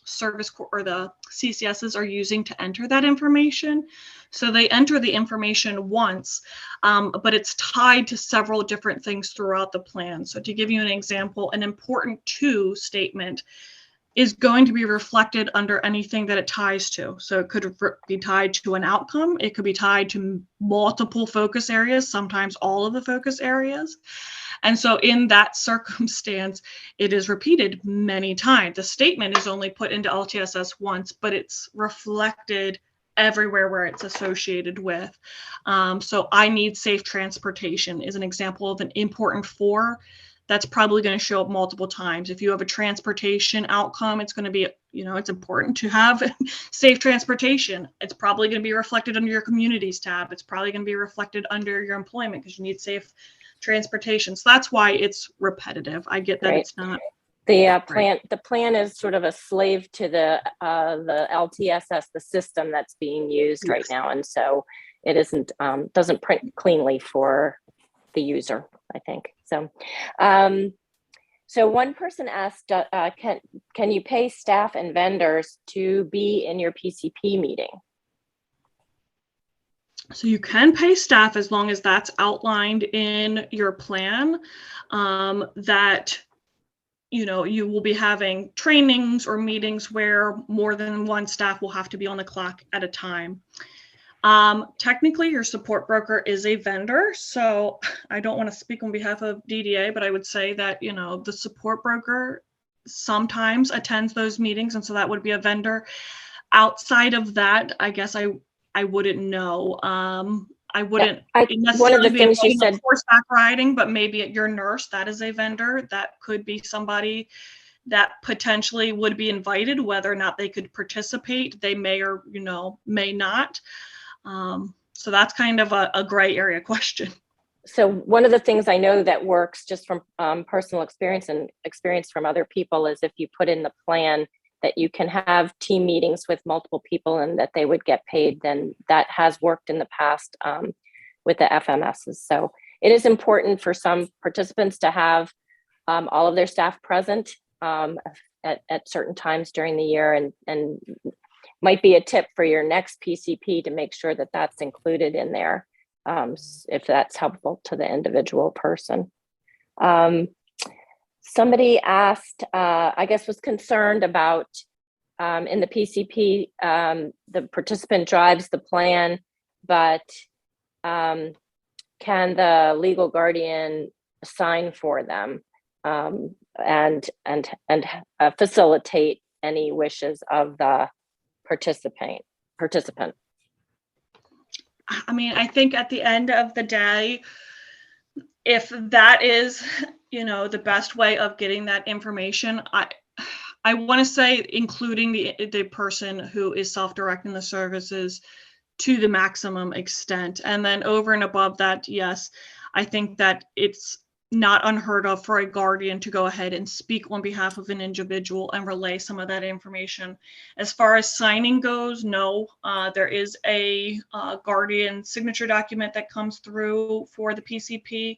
service or the CCSs are using to enter that information. So they enter the information once, but it's tied to several different things throughout the plan. So to give you an example, an important to statement is going to be reflected under anything that it ties to. So it could be tied to an outcome. It could be tied to multiple focus areas, sometimes all of the focus areas. And so in that circumstance, it is repeated many times. The statement is only put into LTSS once, but it's reflected everywhere where it's associated with. So I need safe transportation is an example of an important for that's probably going to show up multiple times. If you have a transportation outcome, it's going to be, it's important to have safe transportation. It's probably going to be reflected under your communities tab. It's probably going to be reflected under your employment because you need safe transportation. So that's why it's repetitive. I get that. Right. It's not. The plan is sort of a slave to the LTSS, the system that's being used yes. right now. And so it doesn't print cleanly for the user, I think. So, so one person asked, can you pay staff and vendors to be in your PCP meeting? So you can pay staff as long as that's outlined in your plan, that, you will be having trainings or meetings where more than one staff will have to be on the clock at a time. Technically, your support broker is a vendor, so I don't want to speak on behalf of DDA, but I would say that, the support broker sometimes attends those meetings, and so that would be a vendor. Outside of that, I guess I wouldn't know. I wouldn't one of the things you said, horseback riding, but maybe at your nurse, that is a vendor. That could be somebody that potentially would be invited, whether or not they could participate. They may or, may not. So that's kind of a gray area question. So one of the things I know that works just from personal experience and experience from other people is if you put in the plan that you can have team meetings with multiple people and that they would get paid, then that has worked in the past with the FMSs. So it is important for some participants to have all of their staff present at certain times during the year, and might be a tip for your next PCP to make sure that that's included in there, if that's helpful to the individual person. Somebody asked, I guess was concerned about in the PCP, the participant drives the plan, but can the legal guardian sign for them and facilitate any wishes of the participant? I mean, I think at the end of the day, if that is, the best way of getting that information, I want to say including the person who is self-directing the services to the maximum extent. And then over and above that, yes, I think that it's not unheard of for a guardian to go ahead and speak on behalf of an individual and relay some of that information. As far as signing goes, no, there is a guardian signature document that comes through for the PCP.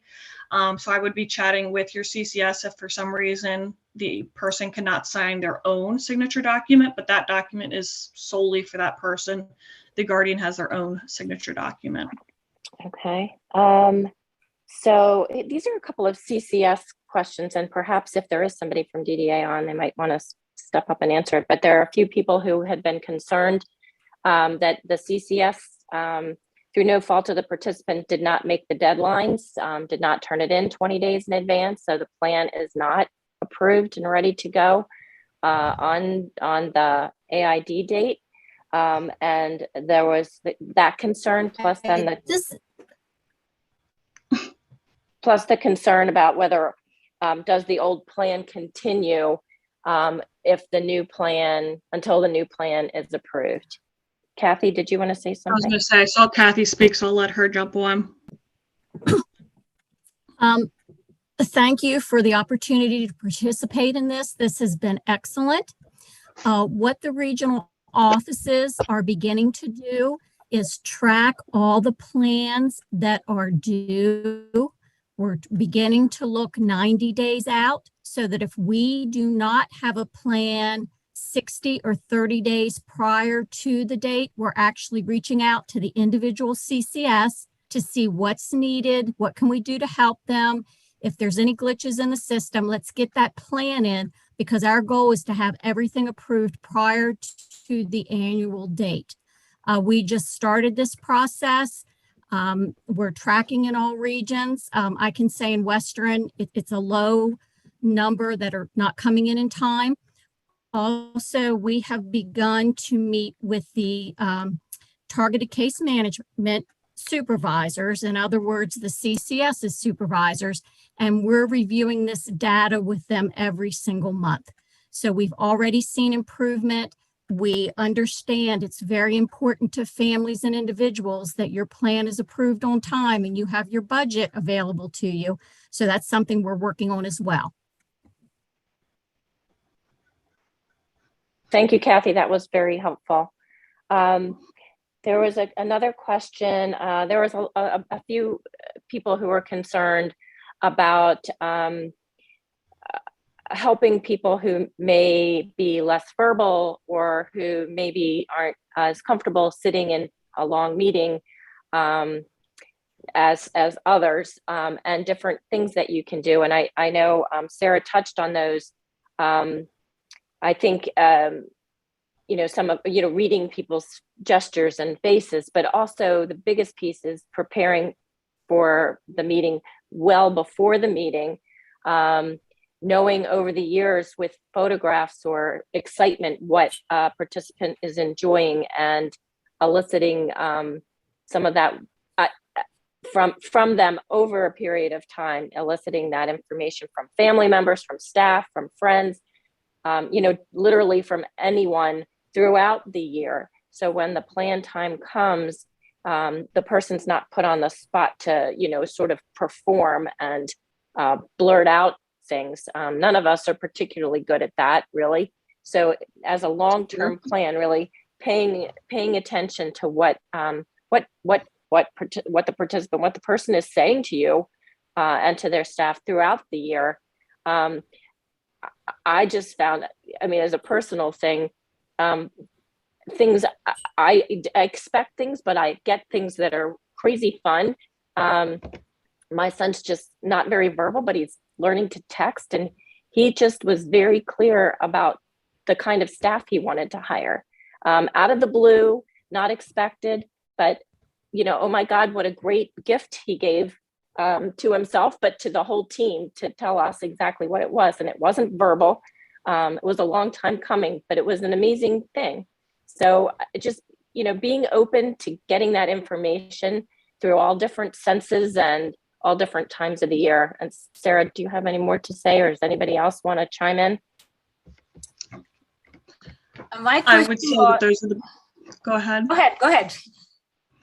So I would be chatting with your CCS if for some reason the person cannot sign their own signature document, but that document is solely for that person. The guardian has their own signature document. Okay. So these are a couple of CCS questions, and perhaps if there is somebody from DDA on, they might want to step up and answer it. But there are a few people who had been concerned that the CCS, through no fault of the participant, did not make the deadlines, did not turn it in 20 days in advance. So the plan is not approved and ready to go on the AID date. And there was that concern, plus then plus the concern about whether does the old plan continue if the new plan, until the new plan is approved. Kathy, did you want to say something? I was going to say, I saw Kathy speak, so I'll let her jump on. Thank you for the opportunity to participate in this. This has been excellent. What the regional offices are beginning to do is track all the plans that are due. We're beginning to look 90 days out so that if we do not have a plan 60 or 30 days prior to the date, we're actually reaching out to the individual CCS to see what's needed, what can we do to help them. If there's any glitches in the system, let's get that plan in, because our goal is to have everything approved prior to the annual date. We just started this process. We're tracking in all regions. I can say in Western, it's a low number that are not coming in time. Also, we have begun to meet with the targeted case management supervisors, in other words, the CCS's supervisors, and we're reviewing this data with them every single month. So we've already seen improvement. We understand it's very important to families and individuals that your plan is approved on time and you have your budget available to you. So that's something we're working on as well. Thank you, Kathy. That was very helpful. There was another question. There was a few people who were concerned about helping people who may be less verbal or who maybe aren't as comfortable sitting in a long meeting as others, and different things that you can do. And I know Sarah touched on those. I think, some of, reading people's gestures and faces, but also the biggest piece is preparing for the meeting well before the meeting, knowing over the years with photographs or excitement what a participant is enjoying and eliciting some of that from them over a period of time, eliciting that information from family members, from staff, from friends, literally from anyone throughout the year. So when the plan time comes, the person's not put on the spot to, sort of perform and blurt out things. None of us are particularly good at that, really. So as a long-term plan, really paying attention to what the participant, what the person is saying to you and to their staff throughout the year. I just found, as a personal thing, things I expect things, but I get things that are crazy fun. My son's just not very verbal, but he's learning to text, and he just was very clear about the kind of staff he wanted to hire. Out of the blue, not expected, but oh my God, what a great gift he gave to himself, but to the whole team, to tell us exactly what it was. And it wasn't verbal. It was a long time coming, but it was an amazing thing. So just, being open to getting that information through all different senses and all different times of the year. And Sarah, do you have any more to say, or does anybody else want to chime in? I would say that those are the, go ahead. Go ahead.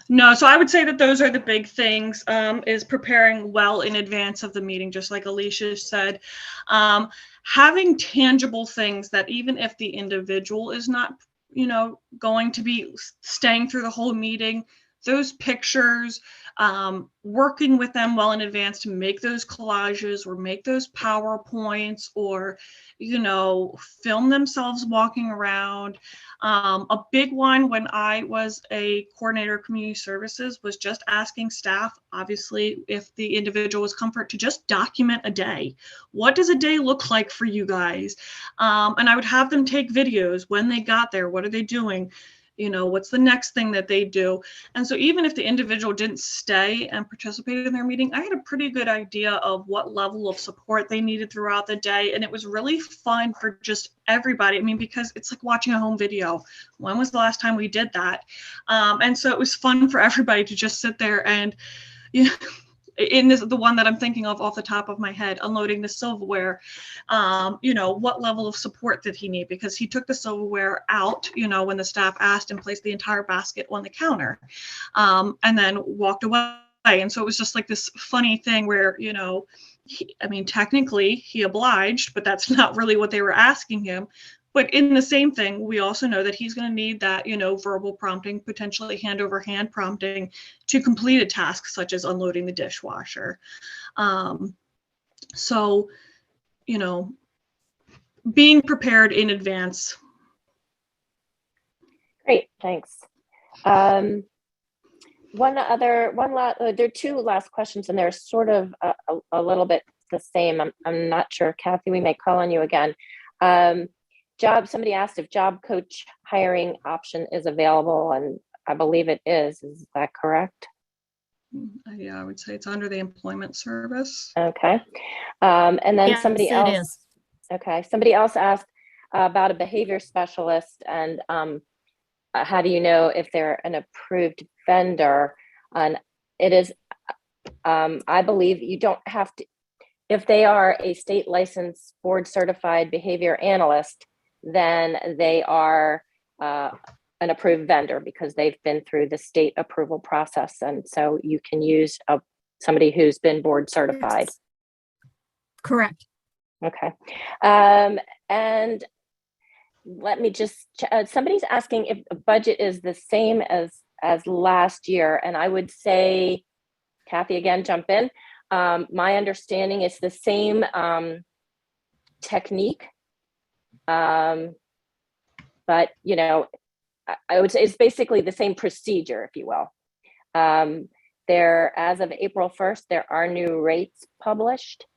No, so I would say that those are the big things, is preparing well in advance of the meeting, just like Alicia said. Having tangible things that even if the individual is not, going to be staying through the whole meeting, those pictures, working with them well in advance to make those collages or make those PowerPoints or, film themselves walking around. A big one when I was a coordinator of community services was just asking staff, obviously, if the individual was comfort to just document a day. What does a day look like for you guys? And I would have them take videos when they got there. What are they doing? What's the next thing that they do? And so even if the individual didn't stay and participate in their meeting, I had a pretty good idea of what level of support they needed throughout the day. And it was really fun for just everybody. I mean, because it's like watching a home video. When was the last time we did that? And so it was fun for everybody to just sit there and, in this, the one that I'm thinking of off the top of my head, unloading the silverware, what level of support did he need? Because he took the silverware out, when the staff asked, and placed the entire basket on the counter, and then walked away. And so it was just like this funny thing where, technically he obliged, but that's not really what they were asking him. But in the same thing, we also know that he's going to need that, verbal prompting, potentially hand over hand prompting to complete a task such as unloading the dishwasher. So, being prepared in advance. Great, thanks. There are two last questions, and they're sort of a little bit the same. I'm not sure, Kathy, we may call on you again. Somebody asked if job coach hiring option is available, and I believe it is. Is that correct? Yeah, I would say it's under the employment service. Okay. And then Yes, somebody else. it is. Okay. Somebody else asked about a behavior specialist, and how do you know if they're an approved vendor? And it is, I believe you don't have to, if they are a state licensed board certified behavior analyst, then they are an approved vendor because they've been through the state approval process. And so you can use somebody who's been board certified. Yes. Correct. Okay. And let me just, somebody's asking if the budget is the same as last year. And I would say, Kathy, again, jump in. My understanding is the same technique. But, I would say it's basically the same procedure, if you will. As of April 1st, there are new rates published.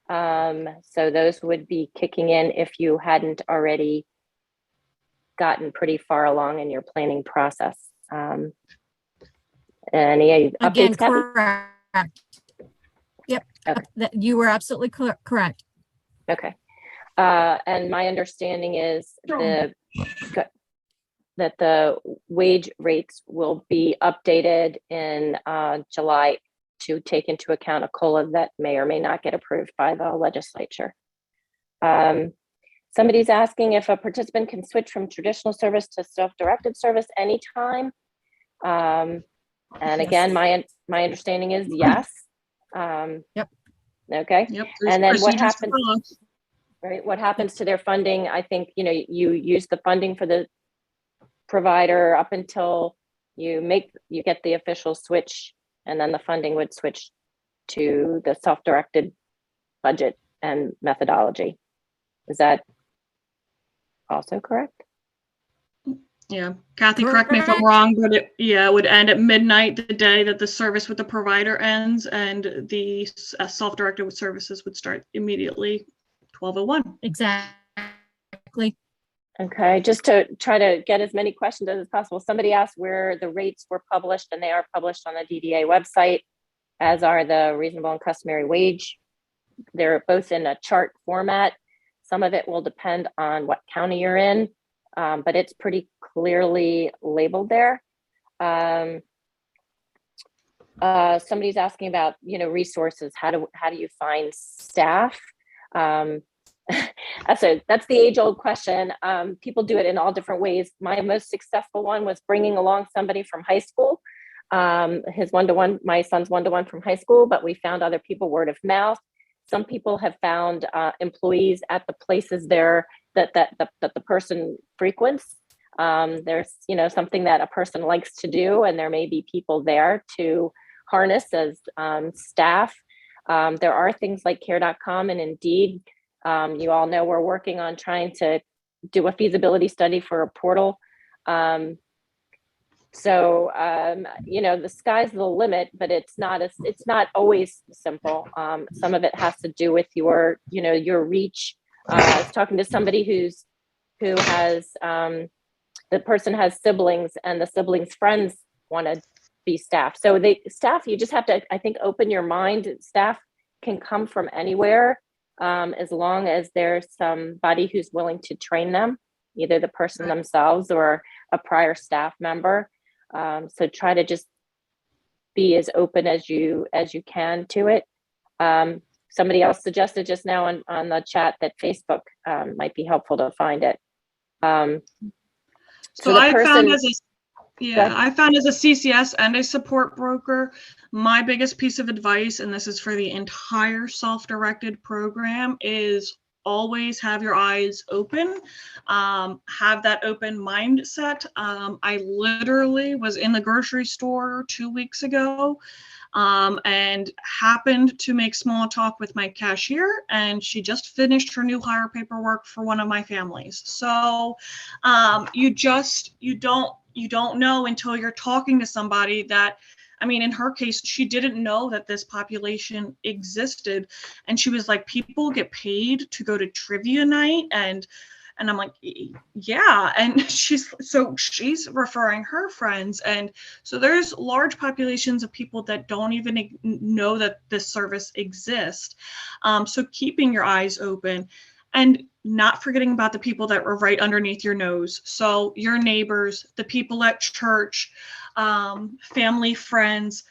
So those would be kicking in if you hadn't already gotten pretty far along in your planning process. Any updates, Again, Kathy? correct. Yep, Okay. You were absolutely correct. Okay. And my understanding is that the wage rates will be updated in July to take into account a COLA that may or may not get approved by the legislature. Somebody's asking if a participant can switch from traditional service to self-directed service anytime. And again, my understanding is yes. Yep. Okay. Yep. And then what happens? Right. What happens to their funding? I think, you use the funding for the provider up until you get the official switch, and then the funding would switch to the self-directed budget and methodology. Is that also correct? Yeah, Kathy, correct me if I'm wrong, but it would end at midnight the day that the service with the provider ends, and the self-directed services would start immediately 12:01. Exactly. Okay, just to try to get as many questions as possible. Somebody asked where the rates were published, and they are published on the DDA website, as are the reasonable and customary wage. They're both in a chart format. Some of it will depend on what county you're in, but it's pretty clearly labeled there. Somebody's asking about, resources. How do you find staff? That's the age-old question. People do it in all different ways. My most successful one was bringing along somebody from high school his one-to-one, my son's one-to-one from high school, but we found other people word of mouth. Some people have found employees at the places there that the person frequents. There's, you know, something that a person likes to do, and there may be people there to harness as staff. There are things like care.com and Indeed. You all know we're working on trying to do a feasibility study for a portal. You know, the sky's the limit, but it's not always simple. Some of it has to do with your, you know, your reach. I was talking to somebody who has, the person has siblings, and the siblings' friends want to be staff. So staff, you just have to, I think, open your mind. Staff can come from anywhere, as long as there's somebody who's willing to train them, either the person themselves or a prior staff member. So try to just be as open as you can to it. Somebody else suggested just now on the chat that Facebook might be helpful to find it. So I found as a CCS and a support broker, my biggest piece of advice, and this is for the entire self-directed program, is always have your eyes open, have that open mindset. I literally was in the grocery store 2 weeks ago and happened to make small talk with my cashier, and she just finished her new hire paperwork for one of my families. So you don't know until you're talking to somebody that, I mean, in her case, she didn't know that this population existed. And she was like, people get paid to go to trivia night. And I'm like, yeah. And she's referring her friends. And so there's large populations of people that don't even know that this service exists. So keeping your eyes open and not forgetting about the people that were right underneath your nose. So your neighbors, the people at church, family, friends,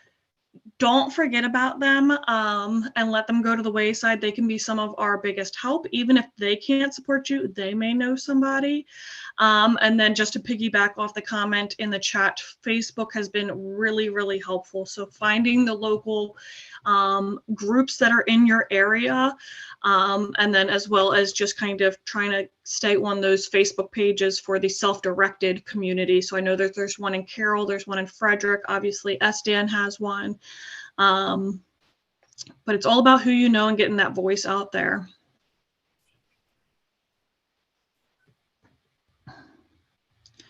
don't forget about them, and let them go to the wayside. They can be some of our biggest help. Even if they can't support you, they may know somebody. And then just to piggyback off the comment in the chat, Facebook has been really, really helpful. So finding the local groups that are in your area, and then as well as just kind of trying to stay on those Facebook pages for the self-directed community. So I know that there's one in Carroll, there's one in Frederick, obviously SDAN has one. But it's all about who you know and getting that voice out there.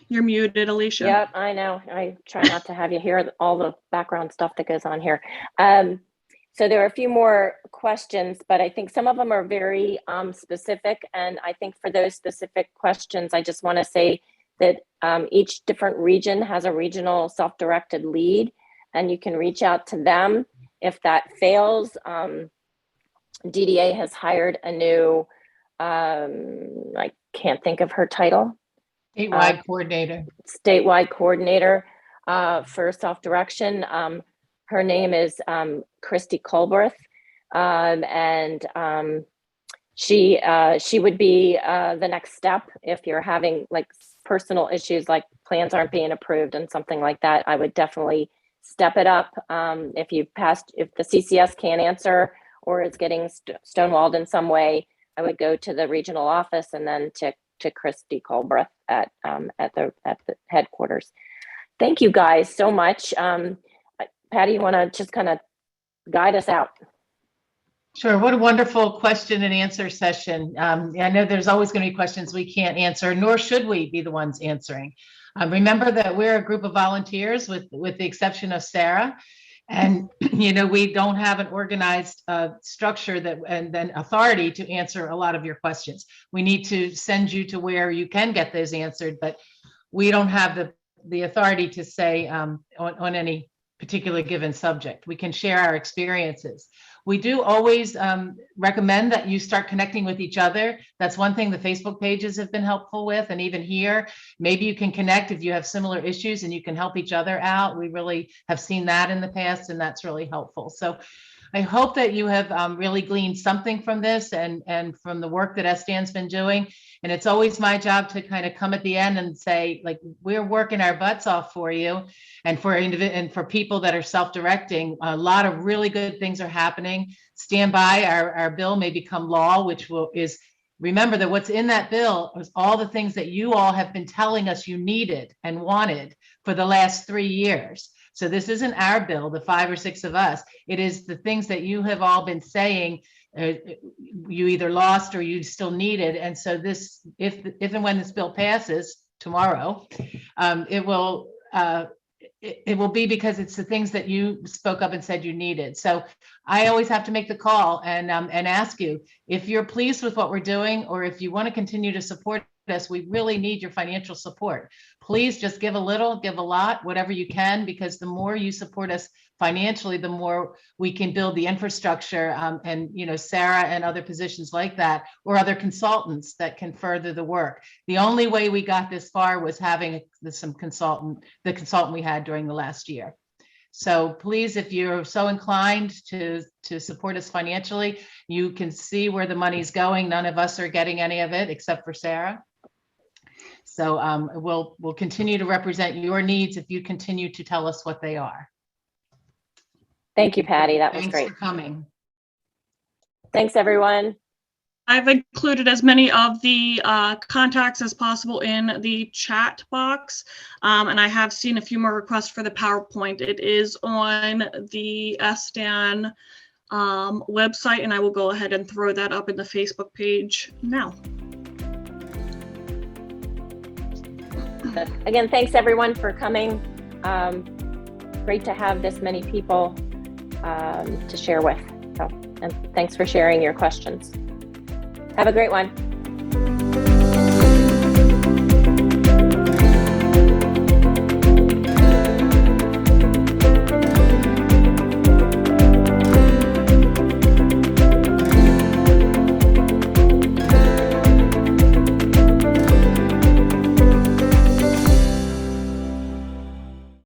You're muted, Alicia. Yep, I know. I try not to have you hear all the background stuff that goes on here. So there are a few more questions, but I think some of them are very specific. And I think for those specific questions, I just want to say that each different region has a regional self-directed lead, and you can reach out to them. If that fails, DDA has hired a new, I can't think of her title. Statewide coordinator. Statewide coordinator for self-direction. Her name is Christy Colberth, and she would be the next step if you're having like personal issues, like plans aren't being approved and something like that. I would definitely step it up. If the CCS can't answer or is getting stonewalled in some way, I would go to the regional office and then to Christy Colberth at the headquarters. Thank you guys so much. Patty, you want to just kind of guide us out? Sure. What a wonderful question and answer session. I know there's always going to be questions we can't answer, nor should we be the ones answering. Remember that we're a group of volunteers with the exception of Sarah. And, you know, we don't have an organized structure and then authority to answer a lot of your questions. We need to send you to where you can get those answered, but we don't have the authority to say on any particular given subject. We can share our experiences. We do always recommend that you start connecting with each other. That's one thing the Facebook pages have been helpful with. And even here, maybe you can connect if you have similar issues and you can help each other out. We really have seen that in the past, and that's really helpful. So I hope that you have really gleaned something from this and from the work that SDAN's been doing. And it's always my job to kind of come at the end and say, like, we're working our butts off for you and for people that are self-directing. A lot of really good things are happening. Stand by, our bill may become law, which is remember that what's in that bill is all the things that you all have been telling us you needed and wanted for the last 3 years. So this isn't our bill, the 5 or 6 of us. It is the things that you have all been saying you either lost or you still needed. And so this, if and when this bill passes tomorrow, it will be because it's the things that you spoke up and said you needed. So I always have to make the call and ask you if you're pleased with what we're doing, or if you want to continue to support us. We really need your financial support. Please just give a little, give a lot, whatever you can, because the more you support us financially, the more we can build the infrastructure and, you know, Sarah and other positions like that, or other consultants that can further the work. The only way we got this far was having the consultant we had during the last year. So please, if you're so inclined to support us financially, you can see where the money's going. None of us are getting any of it except for Sarah. So we'll continue to represent your needs if you continue to tell us what they are. Thank you, Patty. That was Thanks great. for coming. Thanks, everyone. I've included as many of the contacts as possible in the chat box. And I have seen a few more requests for the PowerPoint. It is on the SDAN website, and I will go ahead and throw that up in the Facebook page now. Again, thanks everyone for coming. Great to have this many people to share with. So, and thanks for sharing your questions. Have a great one.